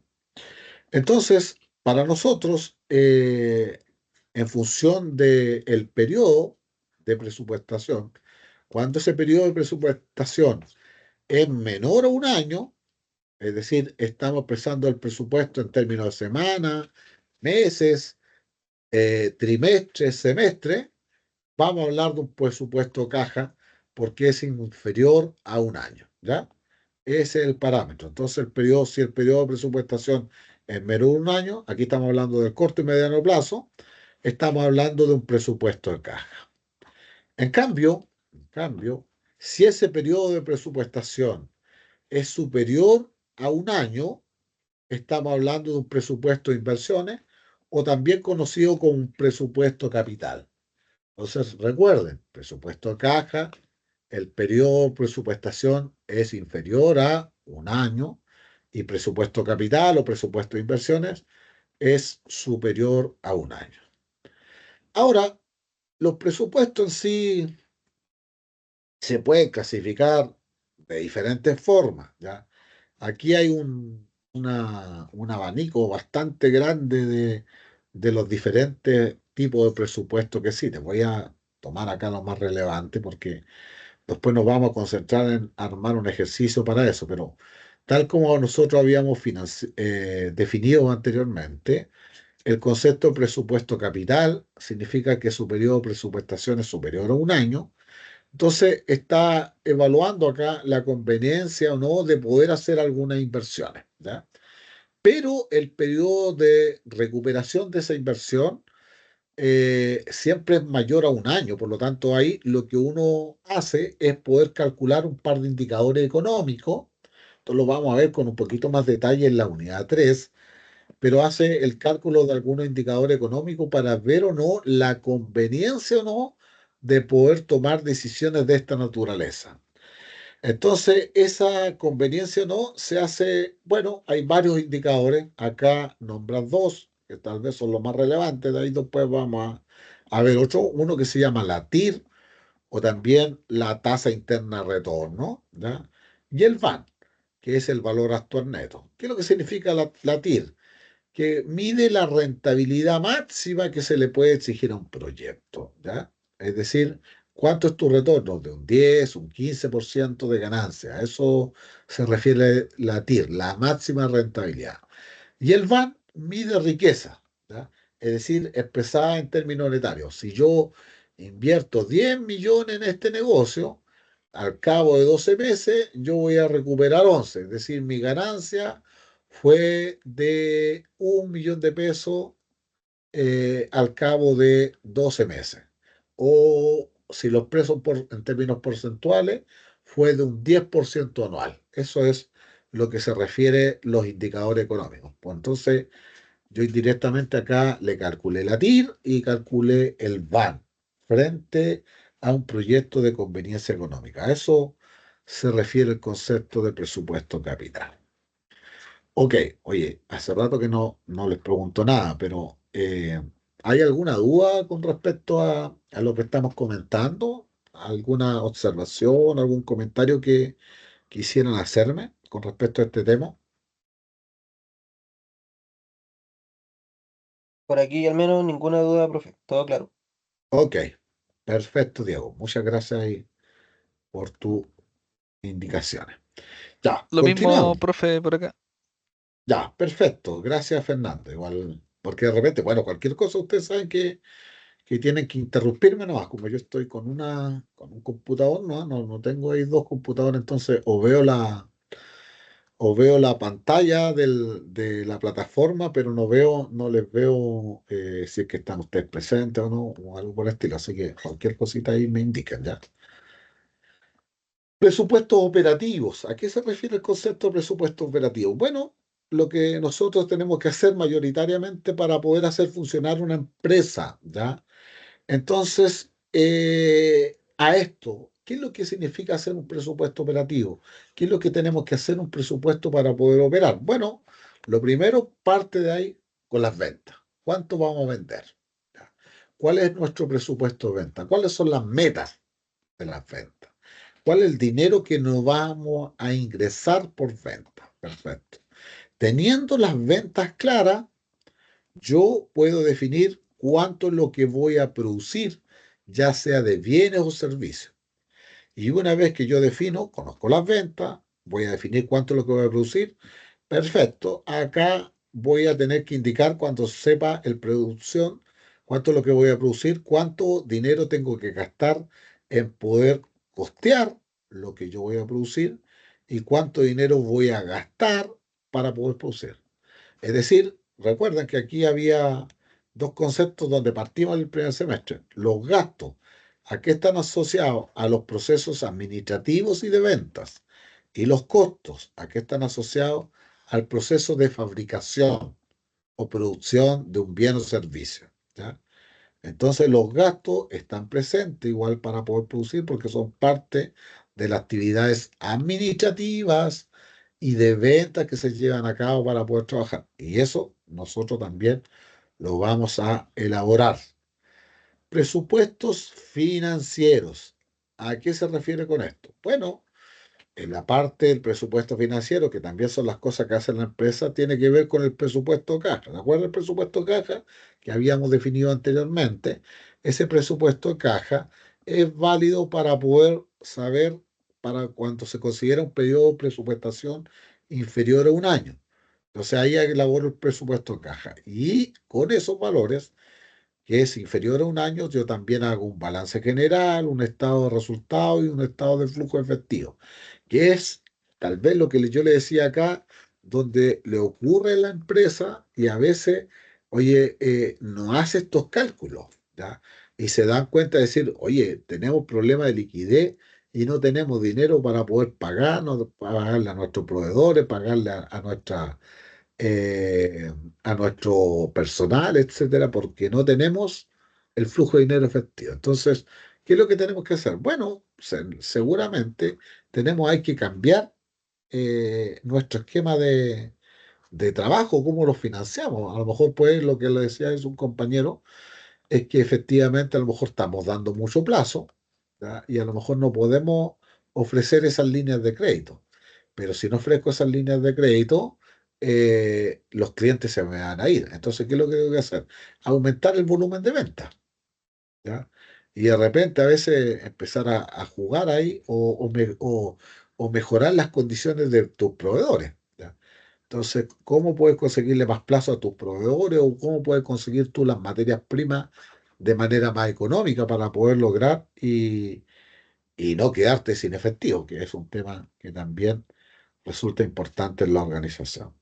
Entonces, para nosotros, en función del periodo de presupuestación, cuando ese periodo de presupuestación es menor a un año, es decir, estamos expresando el presupuesto en términos de semanas, meses, trimestres, semestres, vamos a hablar de un presupuesto caja porque es inferior a un año, ¿ya? Ese es el parámetro. Entonces, si el periodo de presupuestación es menor de un año, aquí estamos hablando del corto y mediano plazo, estamos hablando de un presupuesto de caja. En cambio, si ese periodo de presupuestación es superior a un año, estamos hablando de un presupuesto de inversiones o también conocido como un presupuesto capital. Entonces, recuerden, presupuesto de caja, el periodo de presupuestación es inferior a un año y presupuesto capital o presupuesto de inversiones es superior a un año. Ahora, los presupuestos en sí se pueden clasificar de diferentes formas, ¿ya? Aquí hay un abanico bastante grande de los diferentes tipos de presupuesto que existen. Voy a tomar acá lo más relevante porque después nos vamos a concentrar en armar un ejercicio para eso, pero tal como nosotros habíamos definido anteriormente, el concepto de presupuesto capital significa que su periodo de presupuestación es superior a un año. Entonces está evaluando acá la conveniencia o no de poder hacer algunas inversiones, ¿ya? Pero el periodo de recuperación de esa inversión siempre es mayor a un año. Por lo tanto, ahí lo que uno hace es poder calcular un par de indicadores económicos. Esto lo vamos a ver con un poquito más detalle en la unidad 3, pero hace el cálculo de algunos indicadores económicos para ver o no la conveniencia o no de poder tomar decisiones de esta naturaleza. Entonces, esa conveniencia o no se hace, bueno, hay varios indicadores, acá nombran dos, que tal vez son los más relevantes, de ahí después vamos a ver otro, uno que se llama la TIR o también la tasa interna de retorno, ¿ya? Y el VAN, que es el valor actual neto. ¿Qué es lo que significa la TIR? Que mide la rentabilidad máxima que se le puede exigir a un proyecto, ¿ya? Es decir, ¿cuánto es tu retorno? De un 10, un 15% de ganancia. A eso se refiere la TIR, la máxima rentabilidad. Y el VAN mide riqueza, ¿ya? Es decir, expresada en términos monetarios. Si yo invierto 10 millones en este negocio, al cabo de 12 meses yo voy a recuperar 11. Es decir, mi ganancia fue de 1 millón de pesos al cabo de 12 meses. O si los presos en términos porcentuales fue de un 10% anual. Eso es lo que se refiere los indicadores económicos. Pues entonces, yo indirectamente acá le calculé la TIR y calculé el VAN frente a un proyecto de conveniencia económica. A eso se refiere el concepto de presupuesto capital. Ok, oye, hace rato que no les pregunto nada, pero ¿hay alguna duda con respecto a lo que estamos comentando? ¿Alguna observación, algún comentario que quisieran hacerme con respecto a este tema? Por aquí al menos ninguna duda, profe. Todo claro. Ok, perfecto, Diego. Muchas gracias ahí por tus indicaciones. Ya, Lo mismo, continuamos. profe, por acá. Ya, perfecto. Gracias, Fernando. Igual, porque de repente, bueno, cualquier cosa ustedes saben que que tienen que interrumpirme nomás. Como yo estoy con un computador, no tengo ahí dos computadores, entonces o veo la pantalla de la plataforma, pero no les veo si es que están ustedes presentes o no, o algo por el estilo. Así que cualquier cosita ahí me indican, ¿ya? Presupuestos operativos. ¿A qué se refiere el concepto de presupuesto operativo? Bueno, lo que nosotros tenemos que hacer mayoritariamente para poder hacer funcionar una empresa, ¿ya? Entonces, a esto, ¿qué es lo que significa hacer un presupuesto operativo? ¿Qué es lo que tenemos que hacer un presupuesto para poder operar? Bueno, lo primero parte de ahí con las ventas. ¿Cuánto vamos a vender? ¿Ya? ¿Cuál es nuestro presupuesto de venta? ¿Cuáles son las metas de las ventas? ¿Cuál es el dinero que nos vamos a ingresar por venta? Perfecto. Teniendo las ventas claras, yo puedo definir cuánto es lo que voy a producir, ya sea de bienes o servicios. Y una vez que yo defino, conozco las ventas, voy a definir cuánto es lo que voy a producir. Perfecto. Acá voy a tener que indicar cuando sepa el producción, cuánto es lo que voy a producir, cuánto dinero tengo que gastar en poder costear lo que yo voy a producir y cuánto dinero voy a gastar para poder producir. Es decir, recuerden que aquí había dos conceptos donde partimos el primer semestre. Los gastos, ¿a qué están asociados? A los procesos administrativos y de ventas. Y los costos, ¿a qué están asociados? Al proceso de fabricación o producción de un bien o servicio. ¿Ya? Entonces los gastos están presentes igual para poder producir porque son parte de las actividades administrativas y de ventas que se llevan a cabo para poder trabajar. Y eso nosotros también lo vamos a elaborar. Presupuestos financieros. ¿A qué se refiere con esto? Bueno, en la parte del presupuesto financiero, que también son las cosas que hace la empresa, tiene que ver con el presupuesto caja. ¿De acuerdo? El presupuesto caja que habíamos definido anteriormente, ese presupuesto caja es válido para poder saber para cuando se considera un periodo de presupuestación inferior a un año. Entonces ahí elaboro el presupuesto caja. Y con esos valores, que es inferior a un año, yo también hago un balance general, un estado de resultados y un estado de flujo efectivo, que es tal vez lo que yo le decía acá, donde le ocurre a la empresa y a veces, oye, no hace estos cálculos, ¿ya? Y se dan cuenta de decir, oye, tenemos problemas de liquidez y no tenemos dinero para poder pagarnos, pagarle a nuestros proveedores, pagarle a eh, a nuestro personal, etcétera, porque no tenemos el flujo de dinero efectivo. Entonces, ¿qué es lo que tenemos que hacer? Bueno, seguramente hay que cambiar nuestro esquema de trabajo, cómo lo financiamos. A lo mejor, pues, lo que le decía es un compañero, es que efectivamente a lo mejor estamos dando mucho plazo, ¿ya? Y a lo mejor no podemos ofrecer esas líneas de crédito. Pero si no ofrezco esas líneas de crédito, los clientes se me van a ir. Entonces, ¿qué es lo que tengo que hacer? Aumentar el volumen de venta, ¿ya? Y de repente a veces empezar a jugar ahí o mejorar las condiciones de tus proveedores, ¿ya? Entonces, ¿cómo puedes conseguirle más plazo a tus proveedores o cómo puedes conseguir tú las materias primas de manera más económica para poder lograr y no quedarte sin efectivo, que es un tema que también resulta importante en la organización?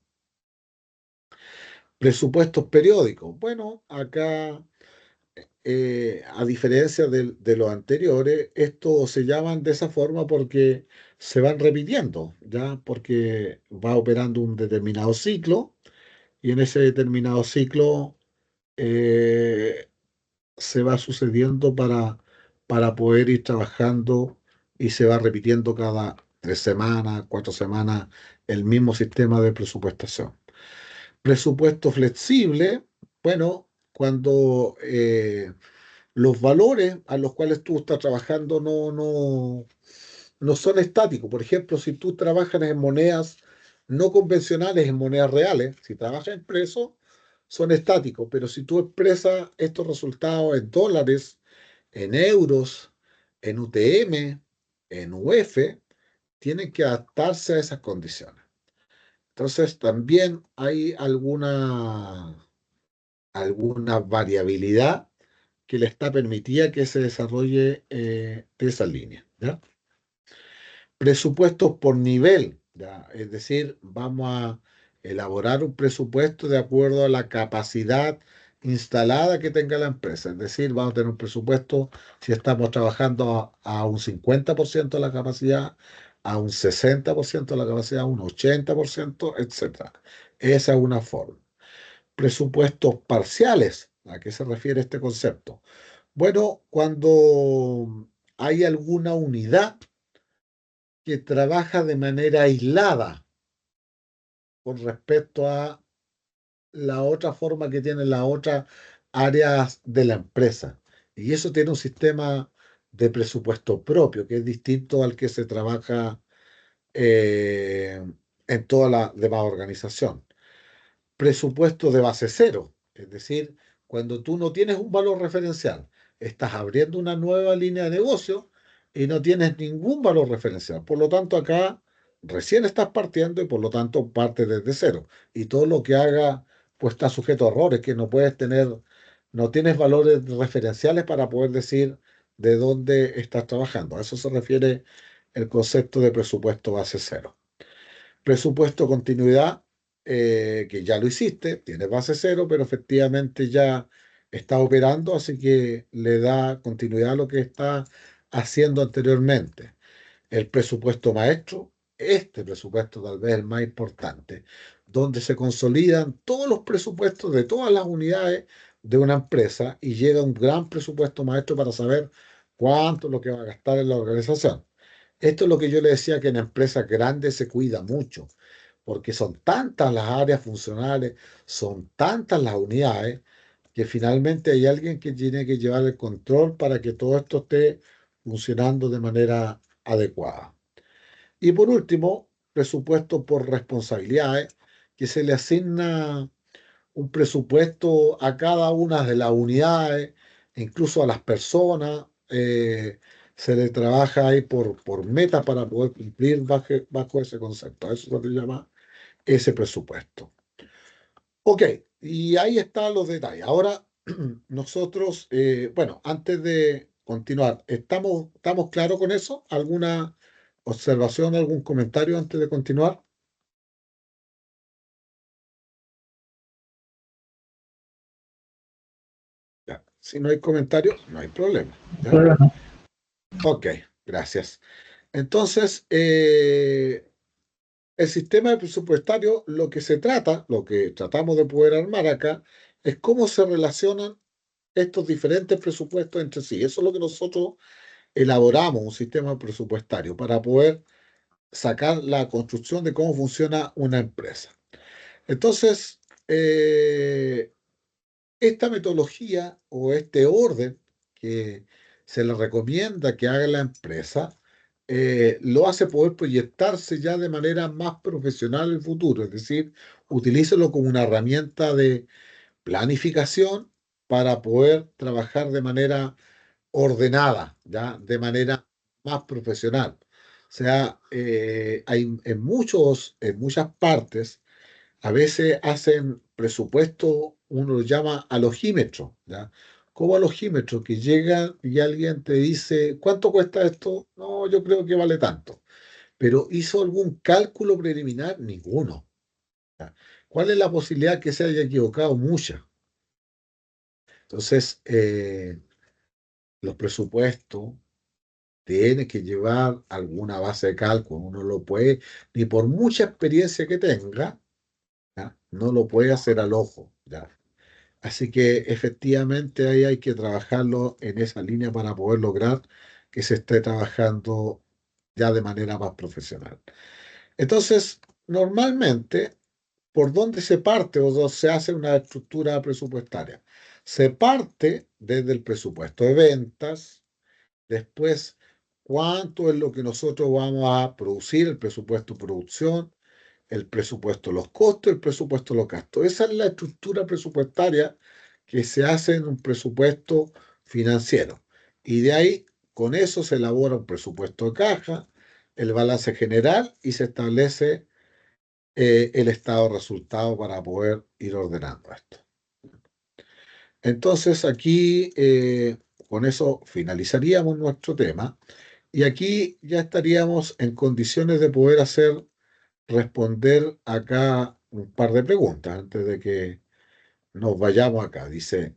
Presupuestos periódicos. Bueno, acá, a diferencia de los anteriores, estos se llaman de esa forma porque se van repitiendo, ¿ya? Porque va operando un determinado ciclo y en ese determinado ciclo eh, se va sucediendo para poder ir trabajando y se va repitiendo cada 3 semanas, 4 semanas el mismo sistema de presupuestación. Presupuesto flexible, bueno, cuando los valores a los cuales tú estás trabajando no son estáticos. Por ejemplo, si tú trabajas en monedas no convencionales, en monedas reales, si trabajas en pesos, son estáticos, pero si tú expresas estos resultados en dólares, en euros, en UTM, en UF, tienen que adaptarse a esas condiciones. Entonces, también hay alguna variabilidad que le está permitida que se desarrolle de esa línea, ¿ya? Presupuestos por nivel, ¿ya? Es decir, vamos a elaborar un presupuesto de acuerdo a la capacidad instalada que tenga la empresa. Es decir, vamos a tener un presupuesto si estamos trabajando a un 50% de la capacidad, a un 60% de la capacidad, a un 80%, etcétera. Esa es una forma. Presupuestos parciales. ¿A qué se refiere este concepto? Bueno, cuando hay alguna unidad que trabaja de manera aislada con respecto a la otra forma que tienen las otras áreas de la empresa. Y eso tiene un sistema de presupuesto propio, que es distinto al que se trabaja eh, en toda la demás organización. Presupuesto de base cero, es decir, cuando tú no tienes un valor referencial, estás abriendo una nueva línea de negocio y no tienes ningún valor referencial. Por lo tanto, acá recién estás partiendo y por lo tanto partes desde cero. Y todo lo que haga, pues está sujeto a errores, que no puedes tener, no tienes valores referenciales para poder decir de dónde estás trabajando. A eso se refiere el concepto de presupuesto base cero. Presupuesto continuidad, que ya lo hiciste, tienes base cero, pero efectivamente ya está operando, así que le da continuidad a lo que está haciendo anteriormente. El presupuesto maestro, este presupuesto tal vez el más importante, donde se consolidan todos los presupuestos de todas las unidades de una empresa y llega un gran presupuesto maestro para saber cuánto es lo que va a gastar en la organización. Esto es lo que yo le decía que en empresas grandes se cuida mucho, porque son tantas las áreas funcionales, son tantas las unidades, que finalmente hay alguien que tiene que llevar el control para que todo esto esté funcionando de manera adecuada. Y por último, presupuesto por responsabilidades, que se le asigna un presupuesto a cada una de las unidades, incluso a las personas. Se le trabaja ahí por metas para poder cumplir bajo ese concepto. A eso se le llama ese presupuesto. Ok, y ahí están los detalles. Ahora, nosotros, bueno, antes de continuar, ¿estamos claros con eso? ¿Alguna observación, algún comentario antes de continuar? Ya. Si no hay comentarios, no hay problema. ¿Ya? Ok, gracias. Entonces, el sistema presupuestario, lo que se trata, lo que tratamos de poder armar acá, es cómo se relacionan estos diferentes presupuestos entre sí. Eso es lo que nosotros elaboramos, un sistema presupuestario, para poder sacar la construcción de cómo funciona una empresa. Entonces, esta metodología o este orden que se le recomienda que haga la empresa, lo hace poder proyectarse ya de manera más profesional en el futuro, es decir, utilícelo como una herramienta de planificación para poder trabajar de manera ordenada, ¿ya? De manera más profesional. O sea, hay en muchas partes a veces hacen presupuesto, uno lo llama alogímetro, ¿ya? ¿Cómo alogímetro? Que llega y alguien te dice, ¿cuánto cuesta esto? No, yo creo que vale tanto. Pero ¿hizo algún cálculo preliminar? Ninguno. ¿Ya? ¿Cuál es la posibilidad que se haya equivocado? Mucha. Entonces, los presupuestos tienen que llevar alguna base de cálculo. Uno lo puede, ni por mucha experiencia que tenga, ¿ya? No lo puede hacer al ojo, ¿ya? Así que efectivamente ahí hay que trabajarlo en esa línea para poder lograr que se esté trabajando ya de manera más profesional. Entonces, normalmente, ¿por dónde se parte o se hace una estructura presupuestaria? Se parte desde el presupuesto de ventas, después cuánto es lo que nosotros vamos a producir, el presupuesto de producción, el presupuesto de los costos, el presupuesto de los gastos. Esa es la estructura presupuestaria que se hace en un presupuesto financiero. Y de ahí, con eso se elabora un presupuesto de caja, el balance general y se establece el estado de resultado para poder ir ordenando esto. Entonces aquí con eso finalizaríamos nuestro tema y aquí ya estaríamos en condiciones de poder responder acá un par de preguntas antes de que nos vayamos acá. Dice,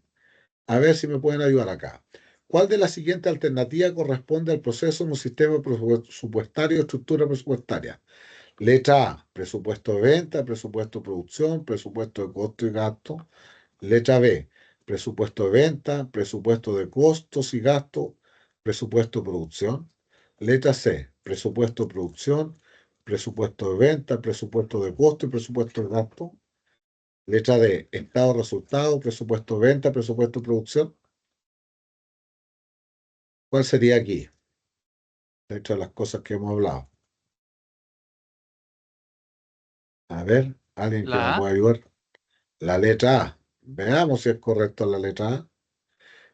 a ver si me pueden ayudar acá. ¿Cuál de las siguientes alternativas corresponde al proceso en un sistema presupuestario, estructura presupuestaria? Letra A, presupuesto de venta, presupuesto de producción, presupuesto de costo y gasto. Letra B, presupuesto de venta, presupuesto de costos y gastos, presupuesto de producción. Letra C, presupuesto de producción, presupuesto de venta, presupuesto de costo y presupuesto de gasto. Letra D, estado de resultado, presupuesto de venta, presupuesto de producción. ¿Cuál sería aquí? Dentro de las cosas que hemos hablado. A ver, alguien que me La A, pueda ayudar. La letra A. Veamos si es correcto la letra A.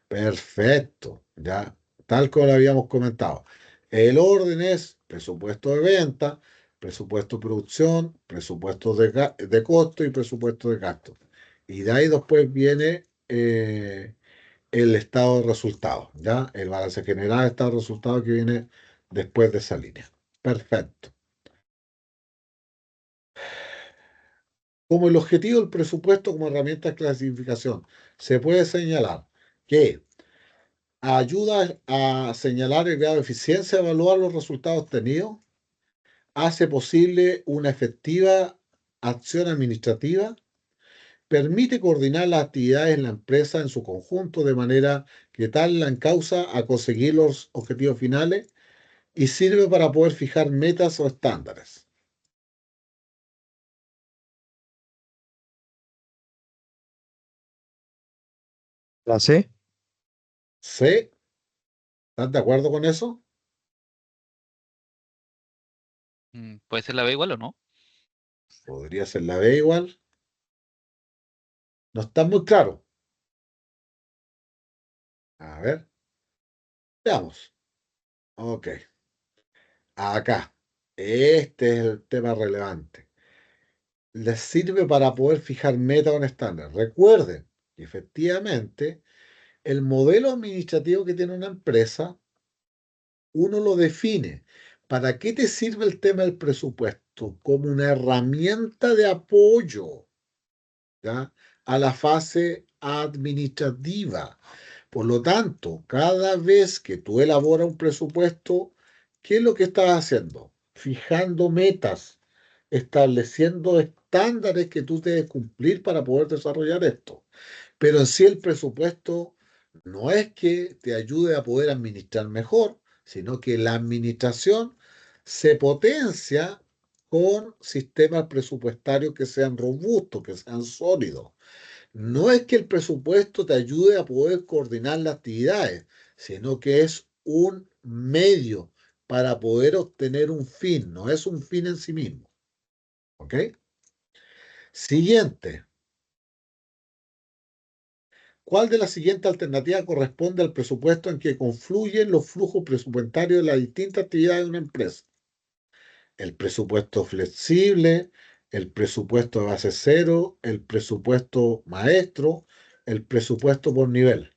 Perfecto, ya, tal como lo habíamos comentado. El orden es presupuesto de venta, presupuesto de producción, presupuesto de costo y presupuesto de gasto. Y de ahí después viene el estado de resultados, ¿ya? El balance general, estado de resultados que viene después de esa línea. Perfecto. Como el objetivo del presupuesto como herramienta de clasificación, se puede señalar que ayuda a señalar el grado de eficiencia, evaluar los resultados obtenidos, hace posible una efectiva acción administrativa, permite coordinar las actividades en la empresa en su conjunto de manera que tal la encausa a conseguir los objetivos finales y sirve para poder fijar metas o estándares. La C. ¿Sí? ¿Estás de acuerdo con eso? puede ser la B igual o no. Podría ser la B igual. No está muy claro. A ver, veamos. Ok. Acá. Este es el tema relevante. Les sirve para poder fijar metas o estándar. Recuerden que efectivamente el modelo administrativo que tiene una empresa, uno lo define. ¿Para qué te sirve el tema del presupuesto? Como una herramienta de apoyo, ¿ya? A la fase administrativa. Por lo tanto, cada vez que tú elaboras un presupuesto, ¿qué es lo que estás haciendo? Fijando metas, estableciendo estándares que tú debes cumplir para poder desarrollar esto. Pero en sí el presupuesto no es que te ayude a poder administrar mejor, sino que la administración se potencia con sistemas presupuestarios que sean robustos, que sean sólidos. No es que el presupuesto te ayude a poder coordinar las actividades, sino que es un medio para poder obtener un fin, no es un fin en sí mismo. ¿Ok? Siguiente. ¿Cuál de las siguientes alternativas corresponde al presupuesto en que confluyen los flujos presupuestarios de las distintas actividades de una empresa? El presupuesto flexible, el presupuesto de base cero, el presupuesto maestro, el presupuesto por nivel.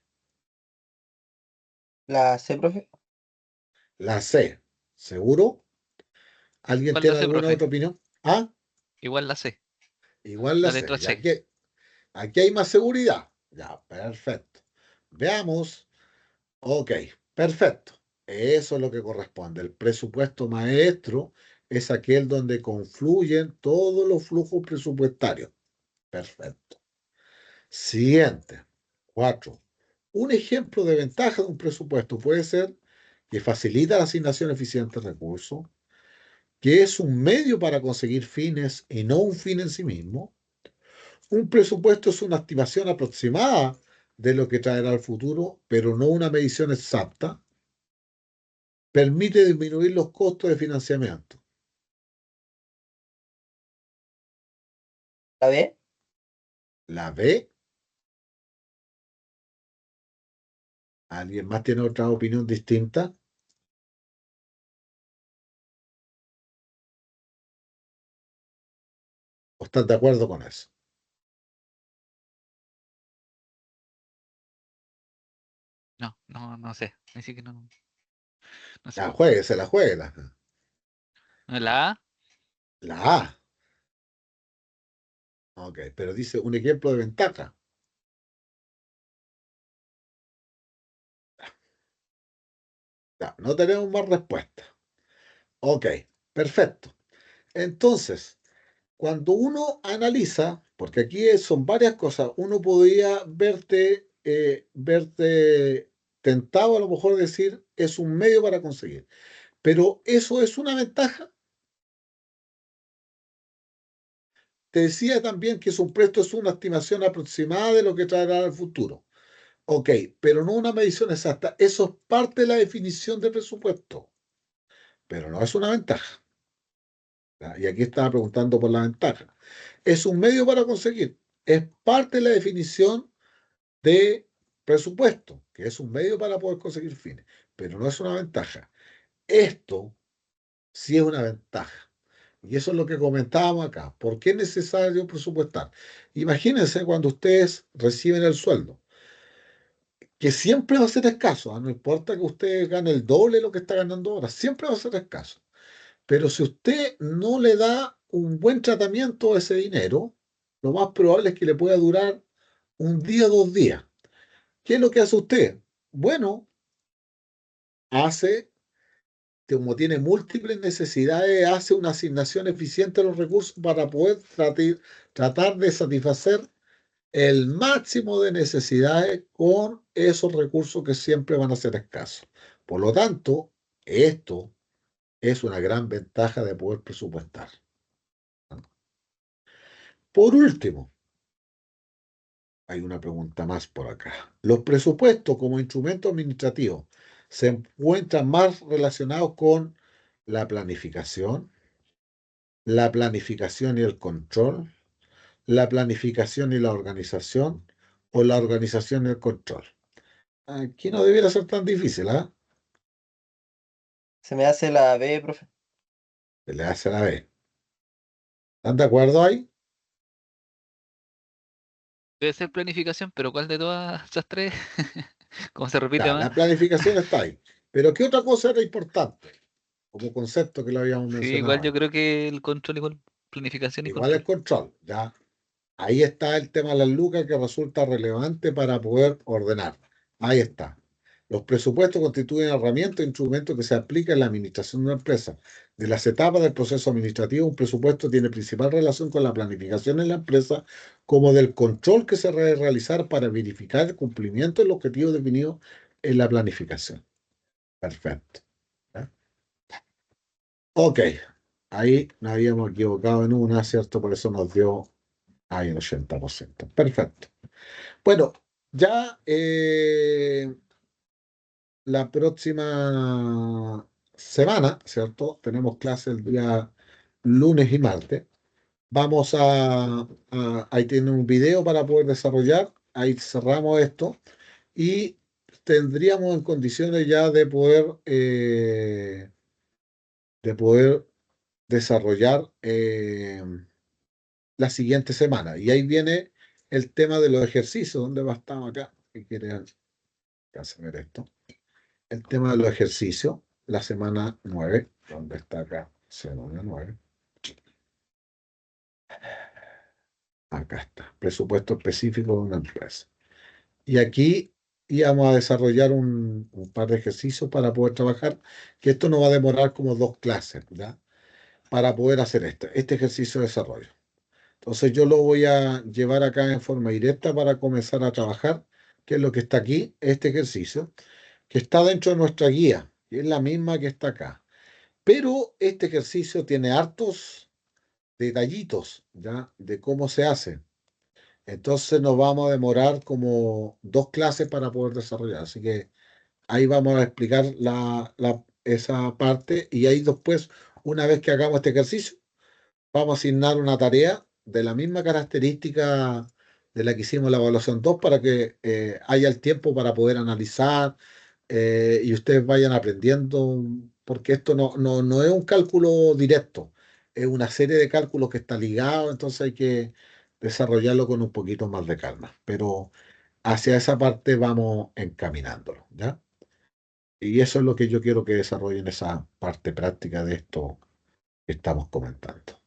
La C, profe. La C. ¿Seguro? ¿Alguien Igual la tiene C, alguna profe. otra opinión? Ah, Igual la C. igual la La C. letra Ya C. aquí hay más seguridad. Ya, perfecto. Veamos. Ok, perfecto. Eso es lo que corresponde. El presupuesto maestro es aquel donde confluyen todos los flujos presupuestarios. Perfecto. Siguiente. Cuatro. Un ejemplo de ventaja de un presupuesto puede ser que facilita la asignación eficiente de recursos, que es un medio para conseguir fines y no un fin en sí mismo. Un presupuesto es una estimación aproximada de lo que traerá el futuro, pero no una medición exacta. Permite disminuir los costos de financiamiento. La B. La B, ¿alguien más tiene otra opinión distinta? ¿O estás de acuerdo con eso? No sé. Ni siquiera no sé. La juegue, se la juegue. La A, La A. Ok, pero dice un ejemplo de ventaja. Ya, no tenemos más respuestas. Ok, perfecto. Entonces, cuando uno analiza, porque aquí son varias cosas, uno podría verte tentado a lo mejor decir es un medio para conseguir, pero eso es una ventaja. Te decía también que es un presto, es una estimación aproximada de lo que traerá el futuro. Ok, pero no una medición exacta. Eso es parte de la definición de presupuesto, pero no es una ventaja. ¿Ya? Y aquí estaba preguntando por la ventaja. Es un medio para conseguir. Es parte de la definición de presupuesto, que es un medio para poder conseguir fines, pero no es una ventaja. Esto sí es una ventaja. Y eso es lo que comentábamos acá. ¿Por qué es necesario presupuestar? Imagínense cuando ustedes reciben el sueldo, que siempre va a ser escaso, ¿ah? No importa que usted gane el doble de lo que está ganando ahora, siempre va a ser escaso. Pero si usted no le da un buen tratamiento a ese dinero, lo más probable es que le pueda durar un día o 2 días. ¿Qué es lo que hace usted? Bueno, hace, como tiene múltiples necesidades, hace una asignación eficiente de los recursos para poder tratar de satisfacer el máximo de necesidades con esos recursos que siempre van a ser escasos. Por lo tanto, esto es una gran ventaja de poder presupuestar. Por último, hay una pregunta más por acá. Los presupuestos como instrumento administrativo se encuentran más relacionados con la planificación y el control, la planificación y la organización, o la organización y el control. Aquí no debiera ser tan difícil, ¿ah? Se me hace la B, profe. Se le hace la B. ¿Están de acuerdo ahí? debe ser planificación, pero ¿cuál de todas esas tres? Como se repite Ya, más. la planificación está ahí. Pero ¿qué otra cosa era importante como concepto que lo habíamos Sí, mencionado igual yo antes? creo que el control igual, planificación y Igual el control. control, ¿ya? Ahí está el tema de las lucas que resulta relevante para poder ordenar. Ahí está. Los presupuestos constituyen herramientas e instrumentos que se aplican en la administración de una empresa. De las etapas del proceso administrativo, un presupuesto tiene principal relación con la planificación en la empresa, como del control que se debe realizar para verificar el cumplimiento del objetivo definido en la planificación. Perfecto. ¿Ya? Ok, ahí nos habíamos equivocado en una, ¿cierto? Por eso nos dio ahí el 80%. Perfecto. Bueno, ya la próxima semana, ¿cierto? Tenemos clase el día lunes y martes. Vamos ahí tiene un video para poder desarrollar. Ahí cerramos esto y tendríamos en condiciones ya de poder desarrollar la siguiente semana. Y ahí viene el tema de los ejercicios. ¿Dónde va? Estamos acá. ¿Qué quieren ver esto? El tema de los ejercicios, la semana 9. ¿Dónde está acá? Semana 9. Acá está. Presupuesto específico de una empresa. Y aquí íbamos a desarrollar un par de ejercicios para poder trabajar, que esto nos va a demorar como 2 clases, ¿ya? Para poder hacer este ejercicio de desarrollo. Entonces yo lo voy a llevar acá en forma directa para comenzar a trabajar, que es lo que está aquí, este ejercicio, que está dentro de nuestra guía, y es la misma que está acá. Pero este ejercicio tiene hartos detallitos, ¿ya? De cómo se hace. Entonces nos vamos a demorar como 2 clases para poder desarrollar. Así que ahí vamos a explicar esa parte y ahí después, una vez que hagamos este ejercicio, vamos a asignar una tarea de la misma característica de la que hicimos la evaluación 2 para que haya el tiempo para poder analizar y ustedes vayan aprendiendo, porque esto no es un cálculo directo, es una serie de cálculos que está ligado, entonces hay que desarrollarlo con un poquito más de calma. Pero hacia esa parte vamos encaminándolo, ¿ya? Y eso es lo que yo quiero que desarrollen esa parte práctica de esto que estamos comentando.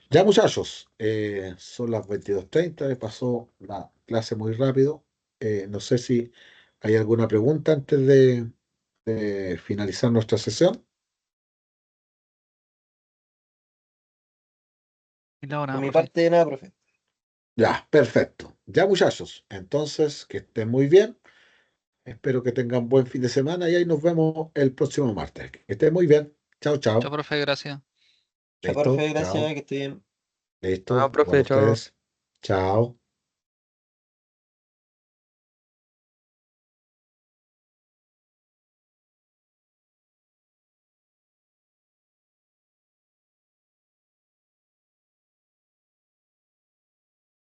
Ya, muchachos, son las 22:30, me pasó la clase muy rápido. No sé si hay alguna pregunta antes de finalizar nuestra sesión. Y la hora, Por mi profe. parte, nada, profe. Ya, perfecto. Ya, muchachos, entonces que estén muy bien. Espero que tengan buen fin de semana y ahí nos vemos el próximo martes. Que estén muy bien. Chao, Chao, chao. profe, gracias. Chao, Listo, profe, chao. gracias, que esté bien. Listo, Ah, igual profe, chao. ustedes. Chao.